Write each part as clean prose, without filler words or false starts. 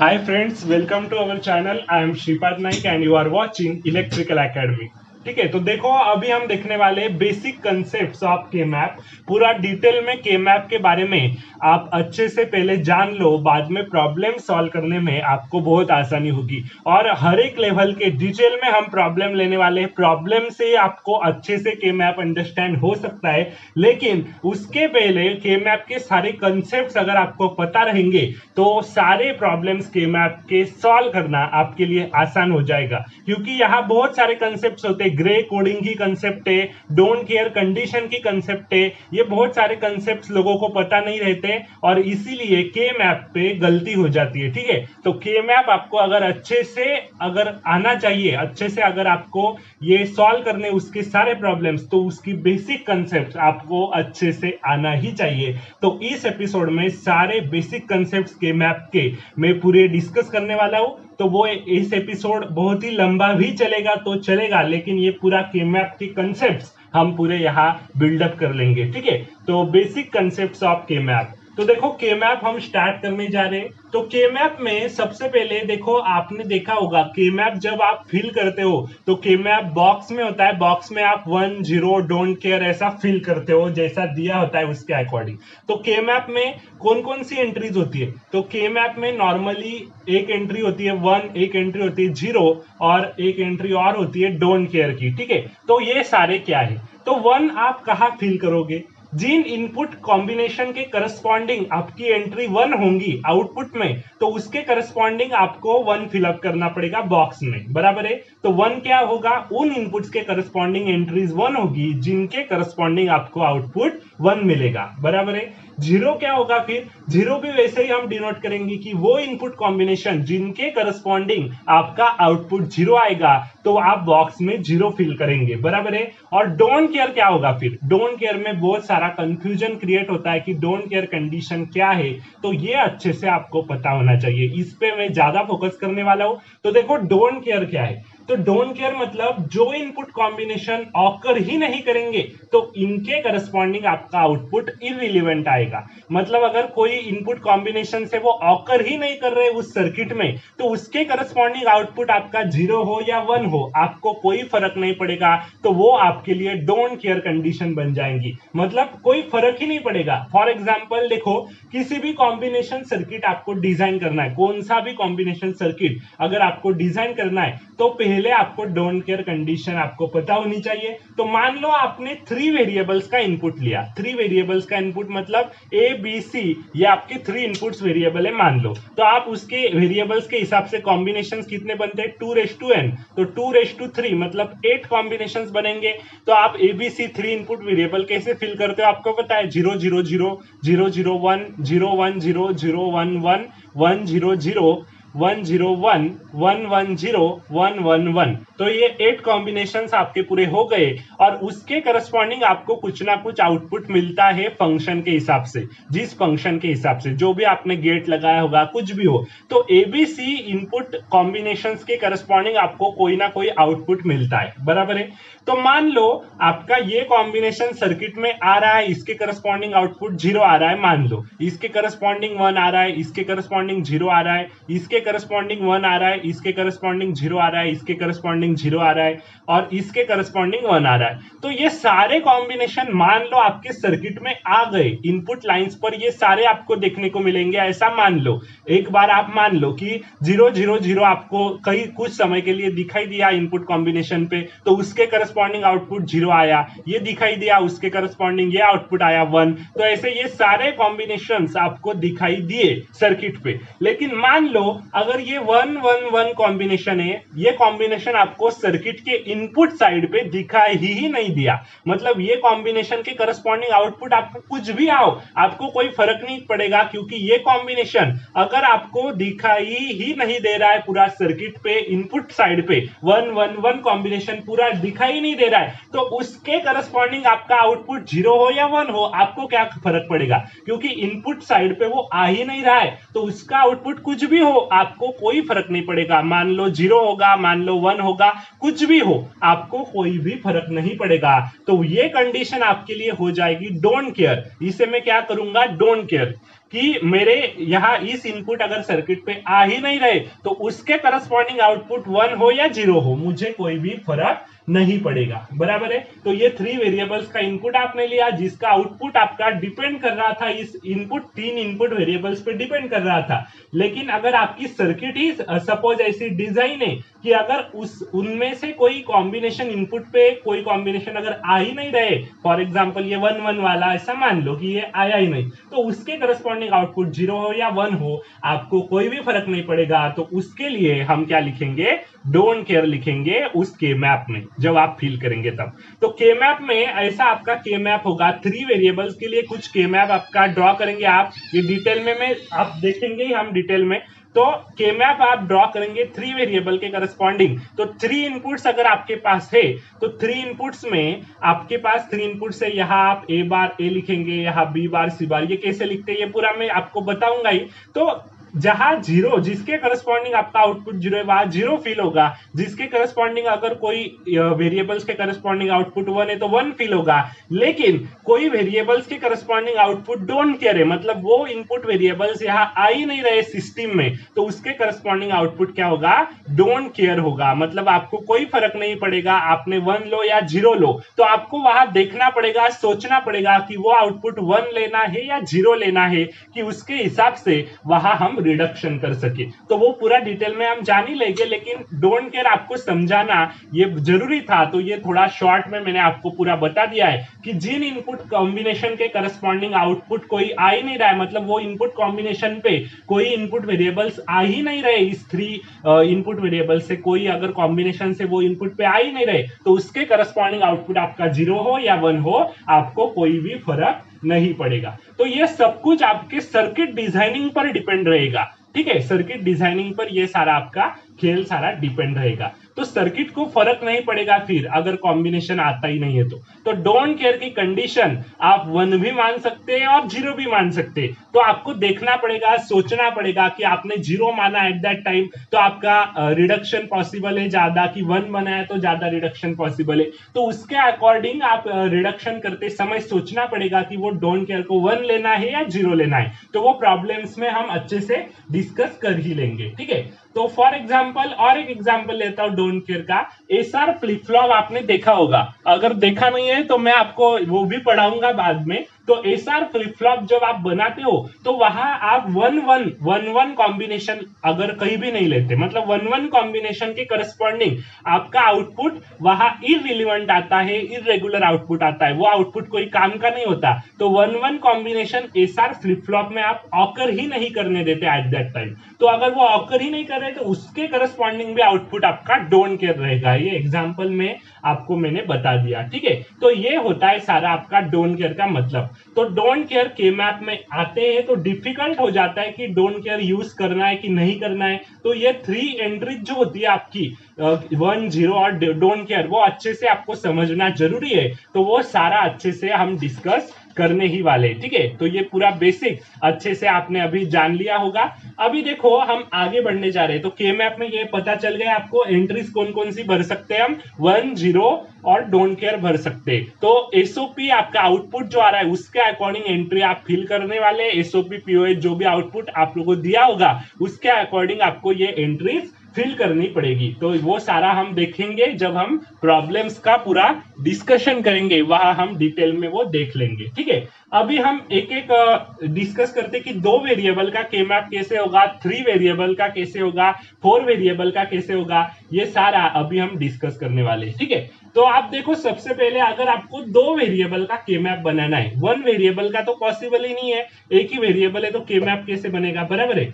Hi friends, welcome to our channel. I am Shripad Naik and you are watching Electrical Academy. ठीक है, तो देखो अभी हम देखने वाले बेसिक कंसेप्ट्स ऑफ के मैप। पूरा डिटेल में के मैप के बारे में आप अच्छे से पहले जान लो, बाद में प्रॉब्लम सॉल्व करने में आपको बहुत आसानी होगी। और हर एक लेवल के डिटेल में हम प्रॉब्लम लेने वाले हैं। प्रॉब्लम से आपको अच्छे से के मैप अंडरस्टैंड हो सकता है, लेकिन उसके पहले के मैप के सारे कंसेप्ट्स अगर आपको पता रहेंगे तो सारे प्रॉब्लम्स के मैप के सॉल्व करना आपके लिए आसान हो जाएगा। क्योंकि यहाँ बहुत सारे कंसेप्ट्स होते हैं, ग्रे कोडिंग की कंसेप्ट है, डोंट केयर कंडीशन की कंसेप्ट है, ये बहुत सारे कंसेप्ट्स लोगों को पता नहीं रहते और इसीलिए के मैप पे गलती हो जाती है। ठीक है, तो के मैप आपको अगर अच्छे से अगर आना चाहिए, अच्छे से अगर आपको ये सॉल्व करने उसके सारे प्रॉब्लम्स, तो उसकी बेसिक कंसेप्ट आपको अच्छे से आना ही चाहिए। तो इस एपिसोड में सारे बेसिक कंसेप्ट्स के मैप के मैं पूरे डिस्कस करने वाला हूं। तो वो इस एपिसोड बहुत ही लंबा भी चलेगा तो चलेगा, लेकिन ये पूरा के मैप के कंसेप्ट्स हम पूरे यहाँ बिल्डअप कर लेंगे। ठीक है, तो बेसिक कंसेप्ट्स ऑफ के मैप। तो देखो के मैप हम स्टार्ट करने जा रहे हैं। तो के मैप में सबसे पहले देखो, आपने देखा होगा के मैप जब आप फिल करते हो तो के मैप बॉक्स में होता है। बॉक्स में आप 1 0 डोंट केयर ऐसा फिल करते हो, जैसा दिया होता है उसके अकॉर्डिंग। तो के मैप में कौन कौन सी एंट्रीज होती है? तो के मैप में नॉर्मली एक एंट्री होती है 1, एक एंट्री होती है 0 और एक एंट्री और होती है डोंट केयर की। ठीक है, तो ये सारे क्या है? तो 1 आप कहाँ फिल करोगे? जिन इनपुट कॉम्बिनेशन के करस्पॉन्डिंग आपकी एंट्री 1 होंगी आउटपुट में, तो उसके करस्पॉन्डिंग आपको 1 फिलअप करना पड़ेगा बॉक्स में, बराबर है। तो 1 क्या होगा? उन इनपुट्स के करस्पॉन्डिंग एंट्रीज 1 होगी जिनके करस्पॉन्डिंग आपको आउटपुट 1 मिलेगा, बराबर है। 0 क्या होगा? फिर 0 भी वैसे ही हम डिनोट करेंगे कि वो इनपुट कॉम्बिनेशन जिनके करस्पॉन्डिंग आपका आउटपुट 0 आएगा, तो आप बॉक्स में 0 फिल करेंगे, बराबर है। और डोंट केयर क्या होगा? फिर डोंट केयर में बहुत सारा कंफ्यूजन क्रिएट होता है कि डोंट केयर कंडीशन क्या है, तो ये अच्छे से आपको पता होना चाहिए। इस पे मैं ज्यादा फोकस करने वाला हूं। तो देखो डोंट केयर क्या है? तो डोंट केयर मतलब जो इनपुट कॉम्बिनेशन ऑकर ही नहीं करेंगे तो इनके करस्पॉन्डिंग आपका आउटपुट इररिलेवेंट आएगा। मतलब अगर कोई इनपुट कॉम्बिनेशन से वो ऑकर ही नहीं कर रहे उस सर्किट में, तो उसके करस्पॉन्डिंग आउटपुट आपका 0 हो या 1 हो, आपको कोई फर्क नहीं पड़ेगा। तो वो आपके लिए डोंट केयर कंडीशन बन जाएंगी, मतलब कोई फर्क ही नहीं पड़ेगा। फॉर एग्जाम्पल देखो, किसी भी कॉम्बिनेशन सर्किट आपको डिजाइन करना है, कौन सा भी कॉम्बिनेशन सर्किट अगर आपको डिजाइन करना है, तो पहले आपको डोंट केयर कंडीशन आपको पता होनी चाहिए। तो मान लो आपने 3 वेरिएबल्स का इनपुट लिया। 3 वेरिएबल्स का इनपुट मतलब ए बी सी, ये आपके 3 इनपुट्स वेरिएबल है मान लो। तो आप उसके वेरिएबल्स के हिसाब से कॉम्बिनेशन कितने बनते हैं? 2:n। तो 2:3 मतलब 8 कॉम्बिनेशन बनेंगे। तो आप एबीसी 3 इनपुट वेरिएबल कैसे फिल करते हो? आपको पता है 0 0 0 0 0 1 0 1 0 0 1 1 1 0 0 1 0 1 1 1 0 1 1 1। तो ये 8 कॉम्बिनेशंस आपके पूरे हो गए और उसके करस्पॉन्डिंग आपको कुछ ना कुछ आउटपुट मिलता है फंक्शन के हिसाब से, जिस फंक्शन के हिसाब से जो भी आपने गेट लगाया होगा, कुछ भी हो। तो एबीसी इनपुट कॉम्बिनेशंस के करस्पॉन्डिंग आपको कोई ना कोई आउटपुट मिलता है, बराबर है। तो मान लो आपका ये कॉम्बिनेशन सर्किट में आ रहा है, इसके करस्पॉन्डिंग आउटपुट 0 आ रहा है मान लो, इसके करस्पॉन्डिंग 1 आ रहा है, इसके करस्पॉन्डिंग 0 आ रहा है, इसके करस्पॉन्डिंग 1 आ रहा है, इसके करस्पॉन्डिंग 0 आ रहा है, इसके करस्पॉन्डिंग 0 आ रहा है और इसके करस्पॉन्डिंग 1 आ रहा है। तो ये सारे कॉम्बिनेशन मान लो आपके सर्किट में आ गए, इनपुट लाइंस पर ये सारे आपको देखने को मिलेंगे, ऐसा मान लो। एक बार आप मान लो कि 0 0 0 आपको कई कुछ समय के लिए दिखाई दिया इनपुट कॉम्बिनेशन पे, तो उसके करस्पॉन्डिंग आउटपुट 0 आया, ये दिखाई दिया, उसके करस्पॉन्डिंग ये आउटपुट आया 1। तो ऐसे ये सारे कॉम्बिनेशंस आपको दिखाई दिए सर्किट पे। लेकिन मान लो अगर ये 1 1 1 कॉम्बिनेशन है, ये कॉम्बिनेशन आपको सर्किट के इनपुट साइड पे दिखाई ही नहीं दिया, मतलब ये कॉम्बिनेशन के करस्पॉन्डिंग आउटपुट आपको कुछ भी आओ, आपको कोई फर्क नहीं पड़ेगा, क्योंकि ये कॉम्बिनेशन अगर आपको दिखाई ही नहीं दे रहा है पूरा सर्किट पे, इनपुट साइड पे 1 1 1 कॉम्बिनेशन पूरा दिखाई नहीं दे रहा है, तो उसके करस्पॉन्डिंग आपका आउटपुट 0 हो या 1 हो, आपको क्या फर्क पड़ेगा? क्योंकि इनपुट साइड पे वो आ ही नहीं रहा है, तो उसका आउटपुट कुछ भी हो आपको कोई फर्क नहीं पड़ेगा। मान लो 0 होगा, मान लो 1 होगा, कुछ भी हो, आपको कोई भी फर्क नहीं पड़ेगा। तो ये कंडीशन आपके लिए हो जाएगी डोंट केयर। इसे मैं क्या करूंगा? Don't care. कि मेरे यहाँ इस इनपुट अगर सर्किट पे आ ही नहीं रहे तो उसके करस्पॉन्डिंग आउटपुट 1 हो या 0 हो, मुझे कोई भी फर्क नहीं पड़ेगा, बराबर है। तो ये 3 वेरिएबल्स का इनपुट आपने लिया, जिसका आउटपुट आपका डिपेंड कर रहा था इस इनपुट 3 इनपुट वेरिएबल्स पे डिपेंड कर रहा था। लेकिन अगर आपकी सर्किट ही सपोज ऐसी डिजाइन है कि अगर उनमें से कोई कॉम्बिनेशन इनपुट पे कोई कॉम्बिनेशन अगर आ ही नहीं रहे, फॉर एग्जांपल ये 1 1 वाला ऐसा मान लो कि ये आया ही नहीं, तो उसके करस्पॉन्डिंग आउटपुट 0 हो या 1 हो, आपको कोई भी फर्क नहीं पड़ेगा। तो उसके लिए हम क्या लिखेंगे, डोंट केयर लिखेंगे उस के मैप में, जब आप फिल करेंगे तब। तो के मैप में ऐसा आपका के मैप होगा, 3 वेरिएबल्स के लिए कुछ के मैप आपका ड्रॉ करेंगे आप, ये डिटेल में आप देखेंगे ही हम डिटेल में। तो के मैप आप ड्रॉ करेंगे 3 वेरिएबल के करस्पॉन्डिंग। तो 3 इनपुट्स अगर आपके पास है तो 3 इनपुट्स में आपके पास 3 इनपुट्स है, यहाँ आप ए बार ए लिखेंगे, यहाँ बी बार सी बार, ये कैसे लिखते हैं ये पूरा मैं आपको बताऊंगा ही। तो जहां 0 जिसके करस्पॉन्डिंग आपका आउटपुट 0 है वहां 0 फिल होगा, जिसके करस्पॉन्डिंग अगर कोई वेरिएबल्स के करस्पॉन्डिंग आउटपुट 1 है तो 1 फिल होगा। लेकिन कोई वेरिएबल्स के करस्पॉन्डिंग आउटपुट डोंट केयर है, मतलब वो इनपुट वेरिएबल्स यहां आ ही नहीं रहे सिस्टम में, तो उसके करस्पॉन्डिंग आउटपुट क्या होगा, डोंट केयर होगा। मतलब आपको कोई फर्क नहीं पड़ेगा, आपने 1 लो या 0 लो, तो आपको वहां देखना पड़ेगा, सोचना पड़ेगा कि वो आउटपुट 1 लेना है या 0 लेना है, कि उसके हिसाब से वहां हम रिडक्शन कर सके। तो वो पूरा डिटेल में हम जान ही लेंगे, लेकिन डोंट केयर आपको समझाना ये जरूरी था। तो ये थोड़ा शॉर्ट में मैंने आपको पूरा बता दिया है कि जिन इनपुट कॉम्बिनेशन के करस्पॉन्डिंग आउटपुट कोई आ ही नहीं रहा है, मतलब वो इनपुट कॉम्बिनेशन पे कोई इनपुट वेरिएबल्स आ ही नहीं रहे, इस 3 इनपुट वेरिएबल से कोई अगर कॉम्बिनेशन से वो इनपुट पे आ ही नहीं रहे, तो उसके करस्पॉन्डिंग आउटपुट आपका 0 हो या 1 हो, आपको कोई भी फर्क नहीं पड़ेगा। तो ये सब कुछ आपके सर्किट डिजाइनिंग पर डिपेंड रहेगा, ठीक है। सर्किट डिजाइनिंग पर ये सारा आपका खेल सारा डिपेंड रहेगा। तो सर्किट को फर्क नहीं पड़ेगा फिर अगर कॉम्बिनेशन आता ही नहीं है तो डोंट केयर की कंडीशन आप 1 भी मान सकते हैं और 0 भी मान सकते हैं। तो आपको देखना पड़ेगा, सोचना पड़ेगा कि आपने 0 माना एट दैट टाइम तो आपका रिडक्शन पॉसिबल है ज्यादा, कि 1 बनाया तो ज्यादा रिडक्शन पॉसिबल है। तो उसके अकॉर्डिंग आप रिडक्शन करते समय सोचना पड़ेगा कि वो डोंट केयर को 1 लेना है या 0 लेना है। तो वो प्रॉब्लम्स में हम अच्छे से डिस्कस कर ही लेंगे, ठीक है। तो फॉर एग्जांपल और एक एग्जांपल लेता हूं डोंट केयर का। एसआर फ्लिप फ्लॉप आपने देखा होगा, अगर देखा नहीं है तो मैं आपको वो भी पढ़ाऊंगा बाद में। तो एसआर फ्लिप फ्लॉप जब आप बनाते हो तो वहां आप 1-1 कॉम्बिनेशन अगर कहीं भी नहीं लेते, मतलब 1-1 कॉम्बिनेशन के करस्पॉन्डिंग आपका आउटपुट वहां इररिलेवेंट आता है, इरेगुलर आउटपुट आता है, वो आउटपुट कोई काम का नहीं होता। तो 1-1 कॉम्बिनेशन एसआर फ्लिप फ्लॉप में आप ऑकर ही नहीं करने देते एट दैट टाइम। तो अगर वो ऑकर ही नहीं कर रहे तो उसके करस्पॉन्डिंग भी आउटपुट आपका डोंट केयर रहेगा। ये एग्जांपल में आपको मैंने बता दिया, ठीक है। तो ये होता है सारा आपका डोंट केयर का मतलब। तो डोंट केयर के मैप में आते हैं तो डिफिकल्ट हो जाता है कि डोंट केयर यूज करना है कि नहीं करना है। तो ये 3 एंट्रीज जो होती है आपकी 1 0 और डोंट केयर, वो अच्छे से आपको समझना जरूरी है। तो वो सारा अच्छे से हम डिस्कस करने ही वाले, ठीक है। तो ये पूरा बेसिक अच्छे से आपने अभी जान लिया होगा। अभी देखो हम आगे बढ़ने जा रहे हैं। तो के मैप में ये पता चल गया आपको एंट्रीज कौन कौन सी भर सकते हैं हम, 1 0 और डोंट केयर भर सकते हैं। तो एसओपी आपका आउटपुट जो आ रहा है उसके अकॉर्डिंग एंट्री आप फिल करने वाले। एसओपी पीओएच जो भी आउटपुट आप लोगों को दिया होगा उसके अकॉर्डिंग आपको ये एंट्रीज फिल करनी पड़ेगी। तो वो सारा हम देखेंगे जब हम प्रॉब्लम्स का पूरा डिस्कशन करेंगे, वहां हम डिटेल में वो देख लेंगे, ठीक है। अभी हम एक एक डिस्कस करते कि 2 वेरिएबल का के मैप कैसे होगा, 3 वेरिएबल का कैसे होगा, 4 वेरिएबल का कैसे होगा, ये सारा अभी हम डिस्कस करने वाले, ठीक है। तो आप देखो सबसे पहले अगर आपको 2 वेरिएबल का के मैप बनाना है, 1 वेरिएबल का तो पॉसिबल ही नहीं है, एक ही वेरिएबल है तो के मैप कैसे बनेगा, बराबर है।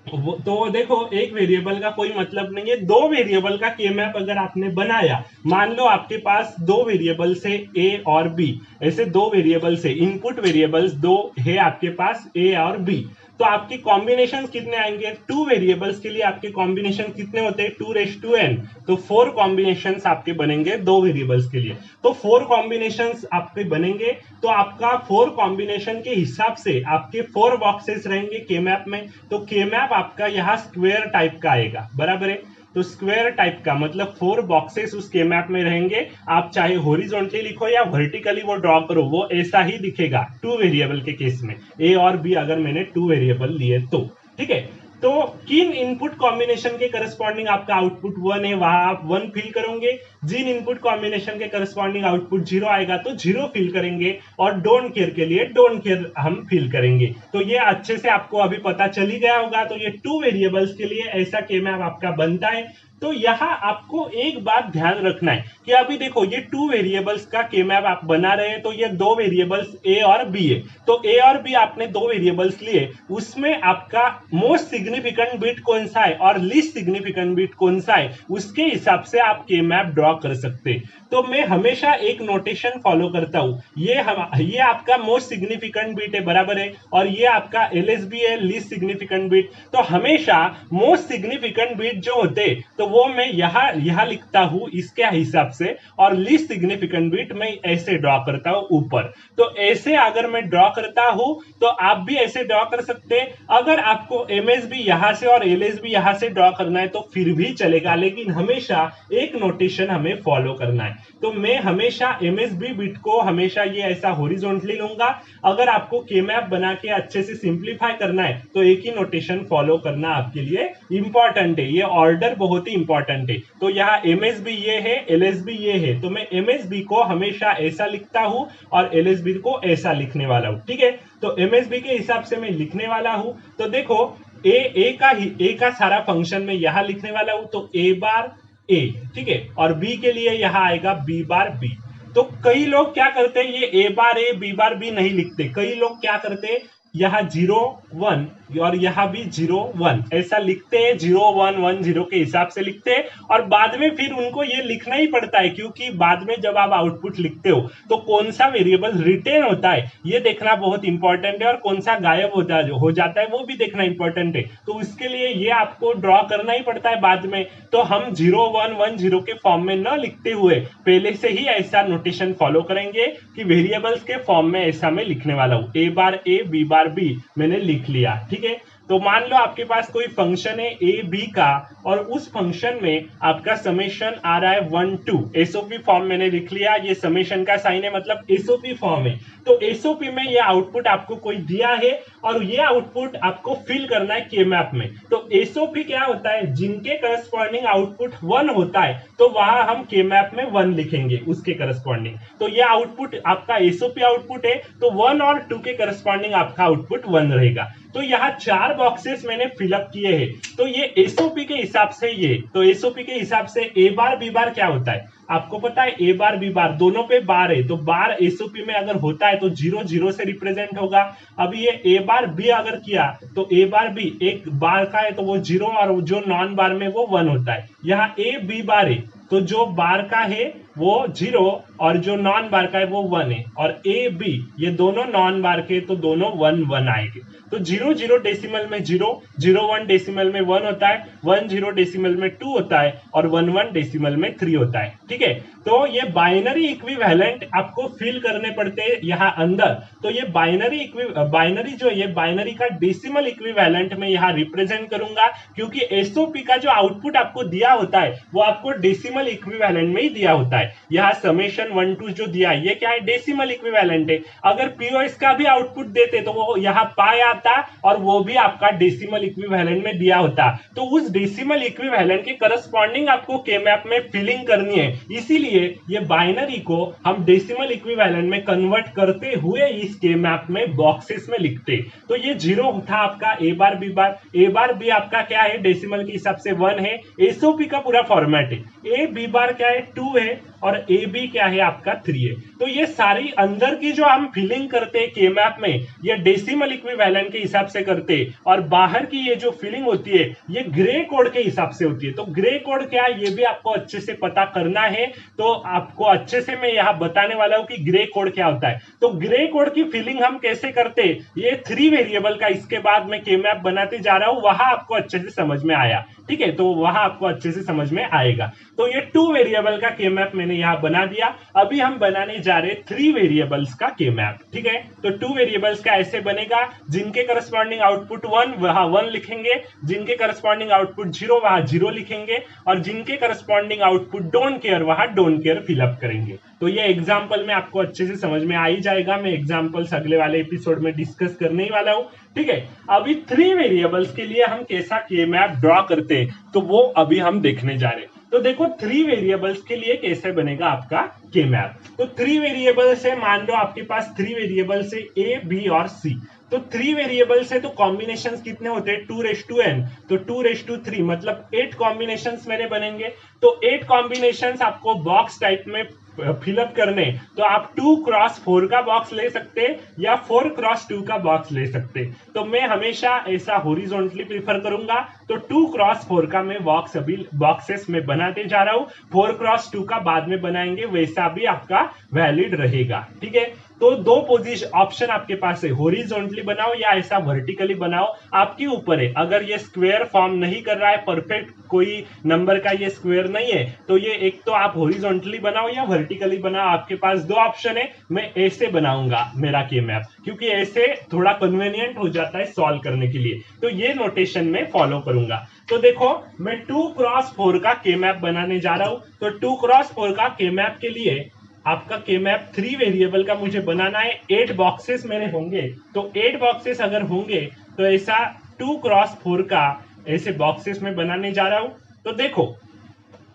तो देखो एक वेरिएबल का कोई मतलब नहीं है, 2 वेरिएबल का के मैप अगर आपने बनाया, मान लो आपके पास 2 वेरिएबल से ए और बी, ऐसे 2 वेरिएबल से इनपुट वेरिएबल्स 2 है आपके पास ए और बी, तो आपके कॉम्बिनेशन कितने आएंगे, 2 वेरिएबल्स के लिए आपके कॉम्बिनेशन कितने होते हैं 2n, तो 4 कॉम्बिनेशंस आपके बनेंगे 2 वेरिएबल्स के लिए। तो 4 कॉम्बिनेशंस आपके बनेंगे, तो आपका 4 कॉम्बिनेशन के हिसाब से आपके 4 बॉक्सेस रहेंगे के मैप में। तो के मैप आपका यहाँ स्क्वायर टाइप का आएगा, बराबर है। तो स्क्वायर टाइप का मतलब 4 बॉक्सेस उस के मैप में रहेंगे। आप चाहे हॉरिजॉन्टली लिखो या वर्टिकली वो ड्रॉ करो, वो ऐसा ही दिखेगा 2 वेरिएबल के केस में, ए और बी अगर मैंने 2 वेरिएबल लिए तो। ठीक है, तो किन इनपुट कॉम्बिनेशन के करस्पॉन्डिंग आपका आउटपुट 1 है वहां आप 1 फिल करोगे, जिन इनपुट कॉम्बिनेशन के करस्पॉन्डिंग आउटपुट 0 आएगा तो 0 फिल करेंगे, और डोंट केयर के लिए डोंट केयर हम फिल करेंगे। तो ये अच्छे से आपको अभी पता चल ही गया होगा। तो ये 2 वेरिएबल्स के लिए ऐसा के मैप आपका बनता है। तो यहाँ आपको एक बात ध्यान रखना है कि अभी देखो ये 2 वेरिएबल्स का के मैप आप बना रहे हैं, तो ये 2 वेरिएबल्स ए और बी है। तो ए और बी आपने 2 वेरिएबल्स लिए, उसमें आपका मोस्ट सिग्निफिकेंट बिट कौन सा है और लीस्ट सिग्निफिकेंट बिट कौन सा है, उसके हिसाब से आप के मैप ड्रॉ कर सकते हैं। तो मैं हमेशा एक नोटेशन फॉलो करता हूं, ये आपका मोस्ट सिग्निफिकेंट बिट है, बराबर है, और ये आपका एलएसबी है, लीस्ट सिग्निफिकेंट बिट। तो हमेशा मोस्ट सिग्निफिकेंट बिट जो होते तो वो मैं यहां लिखता हूं इसके हिसाब से, और लीस्ट सिग्निफिकेंट बिट मैं ऐसे ड्रॉ करता हूं ऊपर। तो ऐसे अगर मैं ड्रॉ करता हूं तो आप भी ऐसे ड्रॉ कर सकते हैं। अगर आपको एमएसबी यहां से और एलएसबी यहां से ड्रॉ करना है तो फिर भी चलेगा, लेकिन हमेशा एक नोटेशन हमें फॉलो करना है। तो मैं हमेशा एमएसबी बिट को हमेशा ये ऐसा हॉरिजॉन्टली लूंगा। अगर आपको के मैप बना के अच्छे से सिंप्लीफाई करना है तो एक ही नोटेशन फॉलो करना आपके लिए इंपॉर्टेंट है, ये ऑर्डर बहुत ही इंपॉर्टेंट है। तो यहाँ एमएसबी ये है, एलएसबी ये है, तो मैं एमएसबी को हमेशा ऐसा लिखता हूं और एलएसबी को ऐसा लिखने वाला हूं। ठीक है, तो एमएसबी के हिसाब से मैं लिखने वाला हूं। तो देखो ए का सारा फंक्शन में यहां लिखने वाला हूं, तो ए बार ए, ठीक है, और बी के लिए यहां आएगा बी बार बी। तो कई लोग क्या करते हैं, ये ए बार ए बी बार बी नहीं लिखते। कई लोग क्या करते हैं, यहाँ 0 1 और यहाँ भी 0 1 ऐसा लिखते हैं, 0 1 1 0 के हिसाब से लिखते हैं, और बाद में फिर उनको ये लिखना ही पड़ता है, क्योंकि बाद में जब आप आउटपुट लिखते हो तो कौन सा वेरिएबल रिटेन होता है ये देखना बहुत इंपॉर्टेंट है, और कौन सा गायब हो जाता है वो भी देखना इंपॉर्टेंट है। तो इसके लिए ये आपको ड्रॉ करना ही पड़ता है बाद में। तो हम 0 1 1 0 के फॉर्म में न लिखते हुए पहले से ही ऐसा नोटेशन फॉलो करेंगे कि वेरिएबल्स के फॉर्म में ऐसा मैं लिखने वाला हूं, ए बार ए बी बार बी मैंने लिख लिया। ठीक है, तो मान लो आपके पास कोई फंक्शन है ए बी का, और उस फंक्शन में आपका समेशन आ रहा है 1 2, एसओपी फॉर्म मैंने लिख लिया, ये समेशन का साइन है मतलब एसओपी फॉर्म है। तो एसओपी में ये आउटपुट आपको कोई दिया है और ये आउटपुट आपको फिल करना है के मैप में। तो एसओपी क्या होता है, जिनके करस्पॉन्डिंग आउटपुट 1 होता है तो वहां हम के मैप में 1 लिखेंगे उसके करस्पॉन्डिंग। तो ये आउटपुट आपका एसओपी आउटपुट है, तो 1 और 2 के करस्पॉन्डिंग आपका आउटपुट 1 रहेगा। तो यहाँ 4 बॉक्सेस मैंने फिलअप किए हैं। तो ये एसओपी के हिसाब से तो एसओपी के हिसाब से ए बार बी बार क्या होता है आपको पता है, ए बार बी बार दोनों पे बार है, तो बार एसओपी में अगर होता है तो 0 0 से रिप्रेजेंट होगा। अब ये ए बार बी अगर किया तो ए बार बी एक बार का है तो वो 0, और जो नॉन बार में वो 1 होता है। यहाँ ए बी बार है तो जो बार का है वो 0 और जो नॉन बार का है वो 1 है, और ए बी ये दोनों नॉन बार के तो दोनों 1 1 आएंगे। तो 0 0 डेसिमल में 0, 0 1 डेसिमल में 1 होता है, 1 0 डेसिमल में 2 होता है, और 1 1 डेसिमल में 3 होता है। ठीक है, तो ये बाइनरी इक्विवेलेंट आपको फिल करने पड़ते हैं यहाँ अंदर। तो ये बाइनरी जो है बाइनरी का डेसिमल इक्विवेलेंट में यहाँ रिप्रेजेंट करूंगा, क्योंकि एसओपी का जो आउटपुट आपको दिया होता है वो आपको डेसिमल इक्विवेलेंट में ही दिया होता है। यहाँ समेशन 1 2 जो दिया है ये क्या है, डेसिमल इक्विवेलेंट है। अगर पीओएस का भी आउटपुट देते तो वो यहाँ पाई आता और वो भी आपका डेसिमल इक्विवेलेंट में दिया होता। तो उस डेसिमल इक्विवेलेंट के करस्पॉन्डिंग आपको के मैप में फिलिंग करनी है, इसीलिए ये बाइनरी को हम डेसिमल इक्विवेलेंट में कन्वर्ट करते हुए इस के मैप में बॉक्सेस में लिखते। तो ये 0 था आपका ए बार बी बार, ए बार बी आपका क्या है डेसिमल के हिसाब से 1 है, एसओपी का पूरा फॉर्मेट है। ए बी बार क्या है 2 है, और ए बी क्या है आपका 3 है। तो ये सारी अंदर की जो हम फिलिंग करते हैं के मैप में ये डेसिमल इक्विवेलेंट के हिसाब से करते, और बाहर की ये जो फिलिंग होती है ये ग्रे कोड के हिसाब से होती है। तो ग्रे कोड क्या है ये भी आपको अच्छे से पता करना है, तो आपको अच्छे से मैं यहाँ बताने वाला हूँ कि ग्रे कोड क्या होता है। तो ग्रे कोड की फिलिंग हम कैसे करते, ये 3 वेरिएबल का इसके बाद मैं के मैप बनाते जा रहा हूँ, वहां आपको अच्छे से समझ में आया। ठीक है, तो वहां आपको अच्छे से समझ में आएगा। तो ये 2 वेरिएबल का के मैप मैंने यहाँ बना दिया। अभी हम बनाने जा रहे 3 वेरिएबल्स का के मैप। ठीक है, तो 2 वेरिएबल्स का ऐसे बनेगा, जिनके करस्पॉन्डिंग आउटपुट 1 वहां 1 लिखेंगे, जिनके करस्पॉन्डिंग आउटपुट 0 वहां 0 लिखेंगे, और जिनके करस्पॉन्डिंग आउटपुट डोंट केयर वहां डोंट केयर फिलअप करेंगे। तो ये एग्जाम्पल में आपको अच्छे से समझ में आ ही जाएगा। मैं एग्जाम्पल्स अगले वाले एपिसोड में डिस्कस करने ही वाला हूं। ठीक है, अभी 3 वेरिएबल्स के लिए हम कैसा के मैप ड्रॉ करते हैं, तो वो अभी हम देखने जा रहे हैं। तो देखो 3 वेरिएबल्स के लिए कैसे बनेगा आपका के मैप। तो 3 वेरिएबल्स है, मान लो आपके पास 3 वेरिएबल्स है ए, बी और सी। तो 3 वेरिएबल्स है तो कॉम्बिनेशन कितने होते हैं, 2:n, तो 2:3 मतलब 8 कॉम्बिनेशन मेरे बनेंगे। तो 8 कॉम्बिनेशन आपको बॉक्स टाइप में फिलअप करने, तो आप 2x4 का बॉक्स ले सकते हैं या 4x2 का बॉक्स ले सकते हैं। तो मैं हमेशा ऐसा हॉरिजॉन्टली प्रीफर करूंगा, तो 2x4 का मैं बॉक्स अभी बॉक्सेस में बनाते जा रहा हूं। 4x2 का बाद में बनाएंगे, वैसा भी आपका वैलिड रहेगा। ठीक है, तो 2 पोजीशन ऑप्शन आपके पास है, हॉरिजॉन्टली बनाओ या ऐसा वर्टिकली बनाओ, आपके ऊपर है। अगर ये स्क्वायर फॉर्म नहीं कर रहा है, परफेक्ट कोई नंबर का ये स्क्वायर नहीं है, तो ये एक तो आप हॉरिजॉन्टली बनाओ या वर्टिकली बनाओ, आपके पास 2 ऑप्शन है। मैं ऐसे बनाऊंगा मेरा के मैप, क्योंकि ऐसे थोड़ा कन्वीनियंट हो जाता है सॉल्व करने के लिए, तो ये नोटेशन में फॉलो करूंगा। तो देखो मैं 2x4 का के मैप बनाने जा रहा हूं। तो 2x4 का के मैप के लिए आपका के मैप 3 वेरिएबल का मुझे बनाना है। 8 बॉक्सेस मेरे होंगे, तो 8 बॉक्सेस अगर होंगे तो ऐसा 2x4 का ऐसे बॉक्सेस में बनाने जा रहा हूं। तो देखो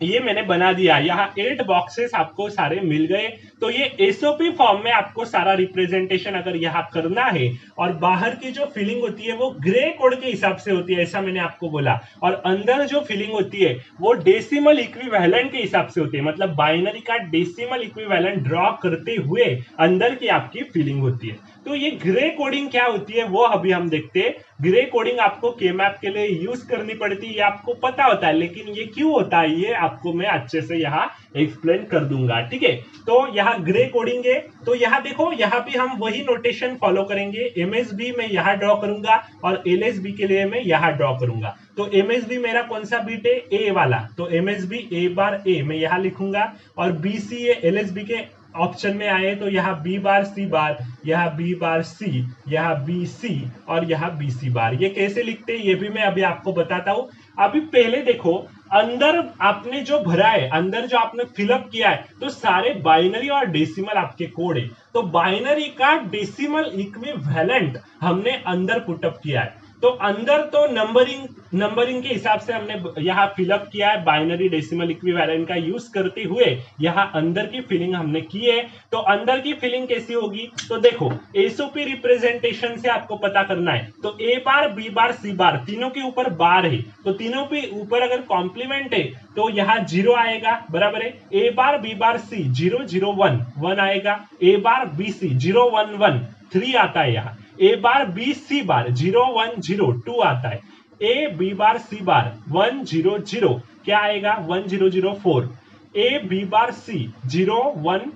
ये मैंने बना दिया, यहाँ 8 बॉक्सेस आपको सारे मिल गए। तो ये एसओपी फॉर्म में आपको सारा रिप्रेजेंटेशन अगर यहाँ करना है, और बाहर की जो फीलिंग होती है वो ग्रे कोड के हिसाब से होती है, ऐसा मैंने आपको बोला, और अंदर जो फीलिंग होती है वो डेसिमल इक्विवेलेंट के हिसाब से होती है, मतलब बाइनरी का डेसिमल इक्विवेलेंट ड्रॉ करते हुए अंदर की आपकी फीलिंग होती है। तो ये ग्रे कोडिंग क्या होती है वो अभी हम देखते हैं। ग्रे कोडिंग आपको के मैप के लिए यूज करनी पड़ती है, ये आपको पता होता है, लेकिन ये क्यों होता है ये आपको मैं अच्छे से यहाँ एक्सप्लेन कर दूंगा। ठीक है, तो यहाँ ग्रे कोडिंग है। तो यहाँ देखो, यहाँ भी हम वही नोटेशन फॉलो करेंगे। एमएसबी में यहाँ ड्रॉ करूंगा और एलएसबी के लिए मैं यहाँ ड्रॉ करूंगा। तो एमएसबी मेरा कौन सा बीट है, ए वाला, तो एमएसबी ए बार ए मैं यहाँ लिखूंगा, और बीसी है एलएसबी के ऑप्शन में आए, तो यहाँ बी बार सी बार, यहाँ बी बार सी, यहाँ बी सी, और यहाँ बी सी बार। ये कैसे लिखते हैं ये भी मैं अभी आपको बताता हूँ। अभी पहले देखो, अंदर आपने जो भरा है, अंदर जो आपने फिलअप किया है, तो सारे बाइनरी और डेसिमल आपके कोड है। तो बाइनरी का डेसिमल इक्विवेलेंट हमने अंदर पुटअप किया है। तो अंदर तो नंबरिंग के हिसाब से हमने यहाँ फिलअप किया है, बाइनरी डेसिमल इक्विवेलेंट का यूज करते हुए यहाँ अंदर की फिलिंग हमने की है। तो अंदर की फिलिंग कैसी होगी, तो देखो एसओपी रिप्रेजेंटेशन से आपको पता करना है। तो ए बार, बी बार, सी बार, तीनों के ऊपर बार है, तो तीनों के ऊपर अगर कॉम्प्लीमेंट है तो यहाँ 0 आएगा, बराबर है। ए बार, बी बार, सी 0 0 1 1 आएगा। ए बार, बी सी 0 1 1 3 आता है यहाँ। ए बार, बी सी बार 0 1 0 2 आता है। ए बी बार, सी बार 1 0 0 क्या आएगा, 1 0 0 4। ए बी बार, सी 0 1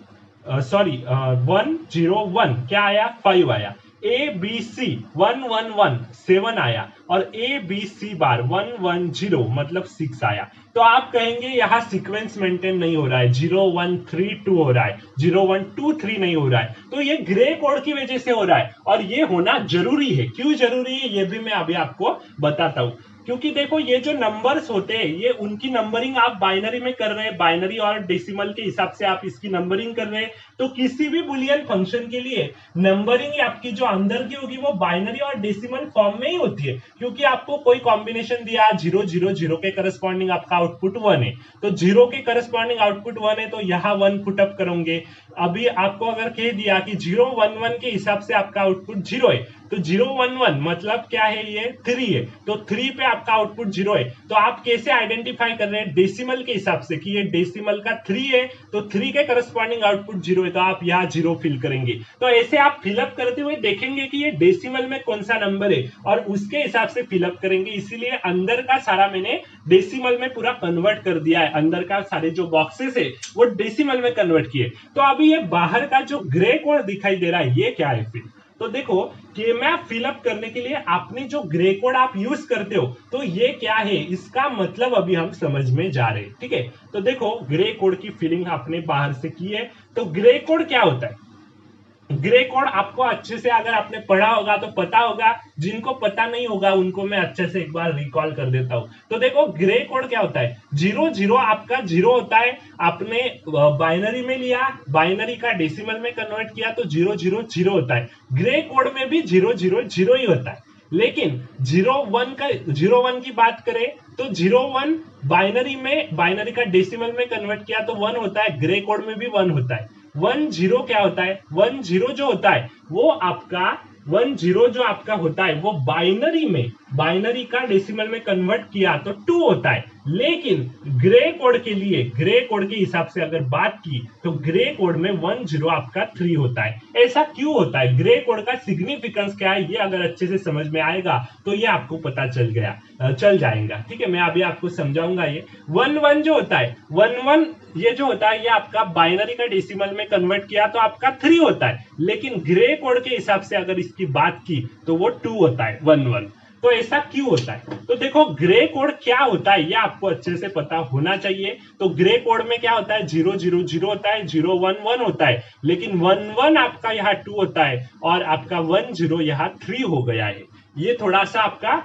1 0 1 क्या आया, 5 आया। ए बी सी 1 1 1 7 आया, और ए बी सी बार 1 1 0 मतलब 6 आया। तो आप कहेंगे यहाँ सीक्वेंस मेंटेन नहीं हो रहा है, 0 1 3 2 हो रहा है, 0 1 2 3 नहीं हो रहा है। तो ये ग्रे कोड की वजह से हो रहा है, और ये होना जरूरी है। क्यों जरूरी है ये भी मैं अभी आपको बताता हूँ। क्योंकि देखो ये जो नंबर्स होते हैं, ये उनकी नंबरिंग आप बाइनरी में कर रहे हैं, बाइनरी और डेसिमल के हिसाब से आप इसकी नंबरिंग कर रहे हैं। तो किसी भी बुलियन फंक्शन के लिए नंबरिंग आपकी जो अंदर की होगी वो बाइनरी और डेसिमल फॉर्म में ही होती है, क्योंकि आपको कोई कॉम्बिनेशन दिया 0 0 0 के करस्पॉन्डिंग आपका आउटपुट 1 है, तो 0 के करस्पॉन्डिंग आउटपुट 1 है, तो यहाँ 1 पुटअप करोगे। अभी आपको अगर कह दिया कि 0 1 1 के हिसाब से आपका आउटपुट 0 है, तो 0 1 1 मतलब क्या है, ये 3 है, तो 3 पे आपका आउटपुट 0 है। तो आप कैसे आइडेंटिफाई कर रहे हैं, डेसिमल के हिसाब से कि ये डेसिमल का 3 है, तो 3 के करस्पॉन्डिंग आउटपुट 0 है, तो आप यहाँ 0 फिल करेंगे। तो ऐसे आप फिलअप करते हुए देखेंगे कि ये डेसिमल में कौन सा नंबर है, और उसके हिसाब से फिलअप करेंगे। इसीलिए अंदर का सारा मैंने डेसिमल में पूरा कन्वर्ट कर दिया है, अंदर का सारे जो बॉक्सेस है वो डेसिमल में कन्वर्ट किए। तो अभी ये बाहर का जो ग्रे कोड दिखाई दे रहा है ये क्या है, फिर तो देखो के मैप फिलअप करने के लिए आपने जो ग्रे कोड आप यूज करते हो, तो ये क्या है इसका मतलब अभी हम समझ में जा रहे हैं। ठीक है, तो देखो ग्रे कोड की फिलिंग आपने बाहर से की है। तो ग्रे कोड क्या होता है? ग्रे कोड आपको अच्छे से अगर आपने पढ़ा होगा तो पता होगा, जिनको पता नहीं होगा उनको मैं अच्छे से एक बार रिकॉल कर देता हूं। तो देखो ग्रे कोड क्या होता है, जीरो जीरो आपका जीरो होता है, आपने बाइनरी में लिया, बाइनरी का डेसिमल में कन्वर्ट किया तो जीरो जीरो जीरो होता है। ग्रे कोड में भी जीरो जीरो जीरो ही होता है, लेकिन जीरो वन की बात करें तो जीरो वन बाइनरी का डेसिमल में कन्वर्ट किया तो वन होता है, ग्रे कोड में भी वन होता है। वन जीरो क्या होता है, वन जीरो जो होता है वो आपका वन जीरो जो आपका होता है वो बाइनरी का डेसिमल में कन्वर्ट किया तो टू होता है। लेकिन ग्रे कोड के लिए, ग्रे कोड के हिसाब से अगर बात की तो ग्रे कोड में वन जीरो आपका थ्री होता है। ऐसा क्यों होता है, ग्रे कोड का सिग्निफिकेंस क्या है, ये अगर अच्छे से समझ में आएगा तो ये आपको पता चल जाएगा। ठीक है, मैं अभी आपको समझाऊंगा। ये वन वन जो होता है, वन वन ये जो होता है ये आपका बाइनरी का डेसिमल में कन्वर्ट किया तो आपका थ्री होता है, लेकिन ग्रे कोड के हिसाब से अगर इसकी बात की तो वो टू होता है, वन वन। तो ऐसा क्यों होता है? तो देखो ग्रे कोड क्या होता है ये आपको अच्छे से पता होना चाहिए। तो ग्रे कोड में क्या होता है, जीरो जीरो जीरो होता है, जीरो वन वन होता है, लेकिन वन वन आपका यहाँ टू होता है और आपका वन जीरो यहाँ थ्री हो गया है। ये थोड़ा सा आपका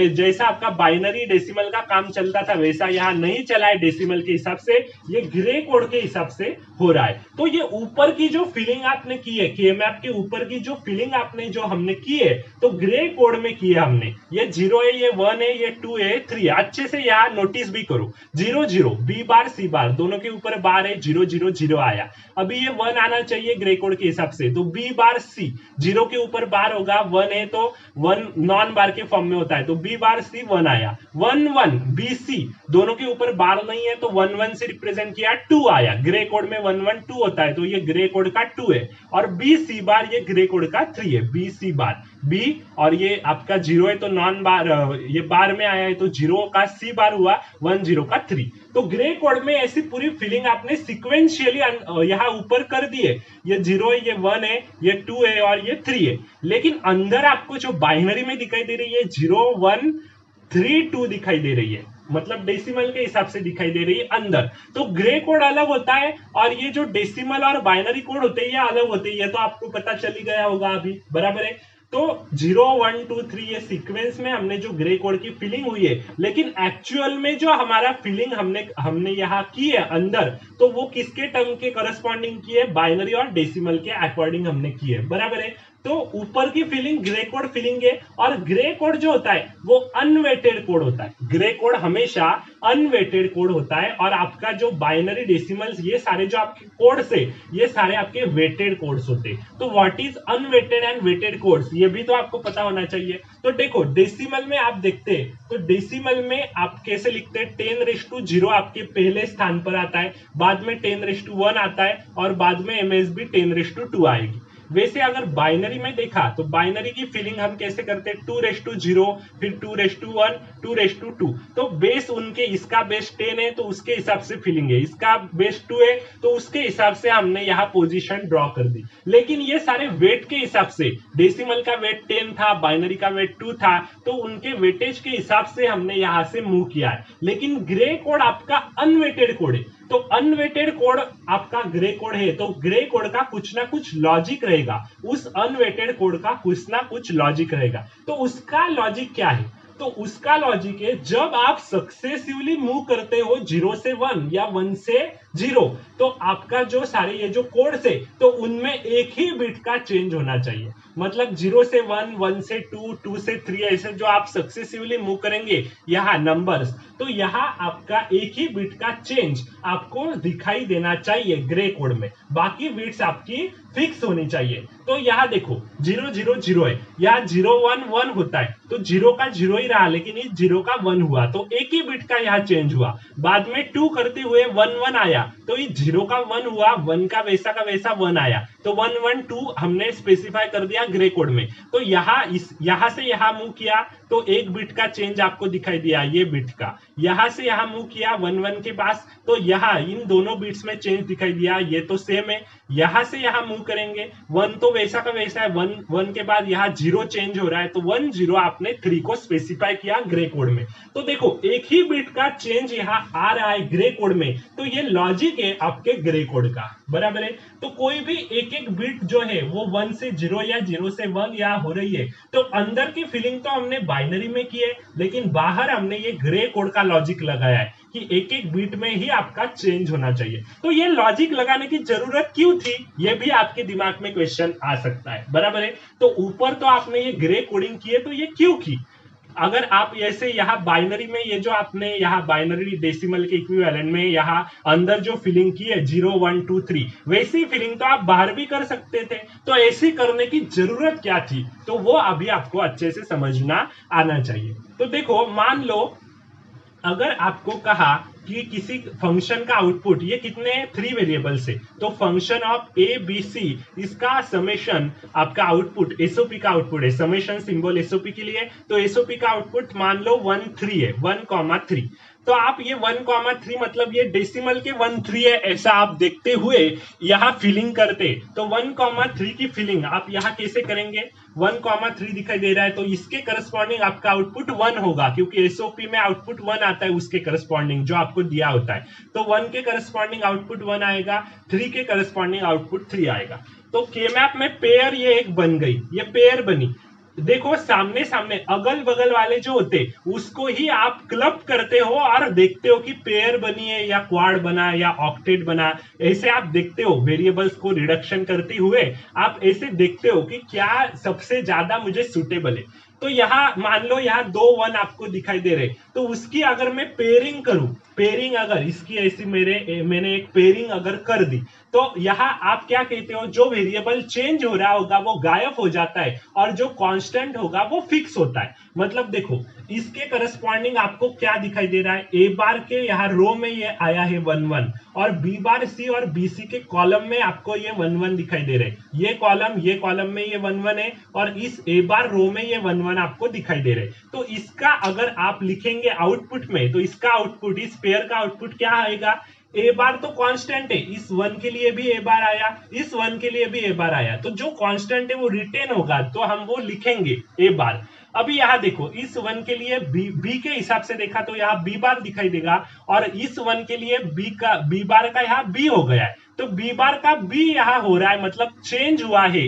जैसा आपका बाइनरी डेसिमल का काम चलता था वैसा यहाँ नहीं चला है डेसिमल के हिसाब से, ये ग्रे कोड के हिसाब से हो रहा है। तो ये ऊपर की जो फिलिंग आपने की है, के मैप के ऊपर की जो फिलिंग आपने जो हमने की है तो ग्रे कोड में की है हमने। ये जीरो है, ये वन है, ये टू है, थ्री है। अच्छे से यहाँ नोटिस भी करो, जीरो जीरो बी बार सी बार दोनों के ऊपर बार है, जीरो जीरो जीरो आया। अभी ये वन आना चाहिए ग्रे कोड के हिसाब से, तो बी बार सी, जीरो के ऊपर बार होगा, वन है तो वन नॉन बार के फॉर्म में होता है, तो बी बार सी वन आया। वन वन बी सी दोनों के ऊपर बार नहीं है तो वन वन से रिप्रेजेंट किया, टू आया। ग्रे कोड में वन वन टू होता है तो ये ग्रे कोड का टू है। और बी सी बार ये ग्रे कोड का थ्री है, बी सी बार बी, और ये आपका जीरो है तो नॉन बार, ये बार में आया है तो जीरो का सी बार हुआ, वन जीरो का थ्री। तो ग्रे कोड में ऐसी पूरी फिलिंग आपने सिक्वेंशियली यहाँ ऊपर कर दी है, ये जीरो है, ये वन है, ये टू है और ये थ्री है। लेकिन अंदर आपको जो बाइनरी में दिखाई दे रही है जीरो वन थ्री टू दिखाई दे रही है, मतलब डेसिमल के हिसाब से दिखाई दे रही है अंदर। तो ग्रे कोड अलग होता है और ये जो डेसिमल और बाइनरी कोड होते हैं ये अलग होते हैं, ये तो आपको पता चल ही गया होगा अभी, बराबर है। तो 0 1 2 3 ये सीक्वेंस में हमने जो ग्रे कोड की फिलिंग हुई है, लेकिन एक्चुअल में जो हमारा फिलिंग हमने यहाँ की है अंदर, तो वो किसके टर्म के करस्पॉन्डिंग की है, बाइनरी और डेसिमल के अकॉर्डिंग हमने की है, बराबर है। तो ऊपर की फिलिंग ग्रे कोड फिलिंग है, और ग्रे कोड जो होता है वो अनवेटेड कोड होता है। ग्रे कोड हमेशा अनवेटेड कोड होता है, और आपका जो बाइनरी डेसिमल्स ये सारे जो आपके कोड्स है ये सारे आपके वेटेड कोड्स होते हैं। तो what is unweighted and weighted codes ये भी तो आपको पता होना चाहिए। तो देखो डेसिमल में आप देखते हैं तो डेसिमल में आप कैसे लिखते हैं, 10⁻0 आपके पहले स्थान पर आता है, बाद में 10⁻1 आता है और बाद में MSB 10⁻2 आएगी। वैसे अगर बाइनरी में देखा तो बाइनरी की फिलिंग हम कैसे करते हैं, 2⁻0 फिर 2⁻1 2⁻2। तो बेस उनके, इसका बेस 10 है तो उसके हिसाब से फिलिंग है, इसका बेस 2 है तो उसके हिसाब से हमने यहाँ पोजीशन ड्रॉ कर दी। लेकिन ये सारे वेट के हिसाब से, डेसिमल का वेट 10 था, बाइनरी का वेट 2 था, तो उनके वेटेज के हिसाब से हमने यहाँ से मूव किया है। लेकिन ग्रे कोड आपका अनवेटेड कोड है, तो अनवेटेड कोड आपका ग्रे कोड है, तो ग्रे कोड का कुछ ना कुछ लॉजिक रहेगा, उस अनवेटेड कोड का कुछ ना कुछ लॉजिक रहेगा। तो उसका लॉजिक क्या है, तो उसका लॉजिक है जब आप सक्सेसिवली मूव करते हो 0 से 1 या 1 से 0, तो आपका जो सारे ये जो कोड्स है तो उनमें एक ही बिट का चेंज होना चाहिए। मतलब 0 से 1 1 से 2 2 से 3 ऐसे जो आप सक्सेसिवली मूव करेंगे यहाँ नंबर्स, तो यहाँ आपका एक ही बिट का चेंज आपको दिखाई देना चाहिए ग्रे कोड में, बाकी बिट्स आपकी फिक्स होनी चाहिए। तो यहाँ देखो 0 0 0 है, यहाँ 0 1 1 होता है तो 0 का 0 ही रहा, लेकिन इस 0 का 1 हुआ तो एक ही बिट का यहाँ चेंज हुआ। बाद में 2 करते हुए 1 1 आया तो इस 0 का 1 हुआ, 1 का वैसा 1 आया, तो 1 1 2 हमने स्पेसिफाई कर दिया ग्रे कोड में। तो यहाँ से यहाँ मूव किया तो एक बिट का चेंज आपको दिखाई दिया, ये बिट का यहां से यहां मूव किया 1 1 के पास, तो यहाँ इन दोनों बिट्स में चेंज दिखाई दिया, ये तो सेम है। यहां से यहां मूव करेंगे 1 तो वैसा का वैसा है, 1 1 के बाद यहाँ 0 चेंज हो रहा है, तो 1 0 आपने 3 को स्पेसिफाई किया ग्रे कोड में। तो देखो एक ही बिट का चेंज यहाँ आ रहा है ग्रे कोड में, तो ये लॉजिक है आपके ग्रे कोड का, बराबर है। तो कोई भी एक एक बिट जो है वो 1 से 0 या 0 से 1 या हो रही है, तो अंदर की फीलिंग तो हमने बाइनरी में की है, लेकिन बाहर हमने ये ग्रे कोड का लॉजिक लगाया है कि एक एक बीट में ही आपका चेंज होना चाहिए। तो ये लॉजिक लगाने की जरूरत क्यों थी, ये भी आपके दिमाग में क्वेश्चन आ सकता है, बराबर है। तो ऊपर तो आपने ये ग्रे कोडिंग की है, तो ये क्यों की? अगर आप ऐसे यहाँ बाइनरी में ये जो आपने यहाँ बाइनरी डेसिमल के इक्विवेलेंट में यहाँ अंदर जो फिलिंग की है 0 1 2 3, वैसी फिलिंग तो आप बाहर भी कर सकते थे, तो ऐसी करने की जरूरत क्या थी? तो वो अभी आपको अच्छे से समझना आना चाहिए। तो देखो मान लो अगर आपको कहा कि किसी फंक्शन का आउटपुट, ये कितने 3 वेरिएबल से, तो function of A B C, इसका समेशन आपका आउटपुट एसओपी का आउटपुट है, समेशन सिंबल एसओपी के लिए, तो एसओपी का आउटपुट मान लो 1 3 है, 1,3। तो आप ये 1,3 मतलब ये डेसिमल के 1 3 है ऐसा आप देखते हुए यहाँ फिलिंग करते, तो 1,3 की फिलिंग आप यहाँ कैसे करेंगे? 1,3 दिखाई दे रहा है, तो इसके करस्पॉन्डिंग आपका आउटपुट 1 होगा, क्योंकि एसओपी में आउटपुट 1 आता है उसके करस्पॉन्डिंग जो आपको दिया होता है, तो 1 के करस्पॉन्डिंग आउटपुट 1 आएगा, 3 के करस्पॉन्डिंग आउटपुट 3 आएगा। तो के मैप में पेयर ये एक बन गई, ये पेयर बनी। देखो सामने सामने अगल बगल वाले जो होते उसको ही आप क्लब करते हो और देखते हो कि पेयर बनी है या क्वाड बना या ऑक्टेट बना, ऐसे आप देखते हो वेरिएबल्स को रिडक्शन करते हुए आप ऐसे देखते हो कि क्या सबसे ज्यादा मुझे सुटेबल है। तो यहाँ मान लो यहाँ 2 1 आपको दिखाई दे रहे, तो उसकी अगर मैं पेयरिंग करूं, पेयरिंग अगर इसकी ऐसी मैंने एक पेयरिंग अगर कर दी, तो यहाँ आप क्या कहते हो, जो वेरिएबल चेंज हो रहा होगा वो गायब हो जाता है और जो कांस्टेंट होगा वो फिक्स होता है। मतलब देखो इसके करस्पॉन्डिंग आपको क्या दिखाई दे रहा है, ए बार के यहाँ रो में ये आया है 1 1 और बी बार सी और बी सी के कॉलम में आपको ये 1 1 दिखाई दे रहे हैं, ये कॉलम में ये 1 1 है और इस ए बार रो में ये 1 1 आपको दिखाई दे रहे हैं। तो इसका अगर आप लिखेंगे आउटपुट में, तो इसका आउटपुट, इस पेयर का आउटपुट क्या आएगा? ए बार तो कांस्टेंट है, इस 1 के लिए भी ए बार आया, इस 1 के लिए भी ए बार आया, तो जो कांस्टेंट है वो रिटेन होगा, तो हम वो लिखेंगे ए बार। अभी यहाँ देखो इस 1 के लिए बी के हिसाब से देखा तो यहाँ बी बार दिखाई देगा और इस 1 के लिए बी बार का यहाँ बी हो गया है, तो बी बार का बी यहाँ हो रहा है, मतलब चेंज हुआ है,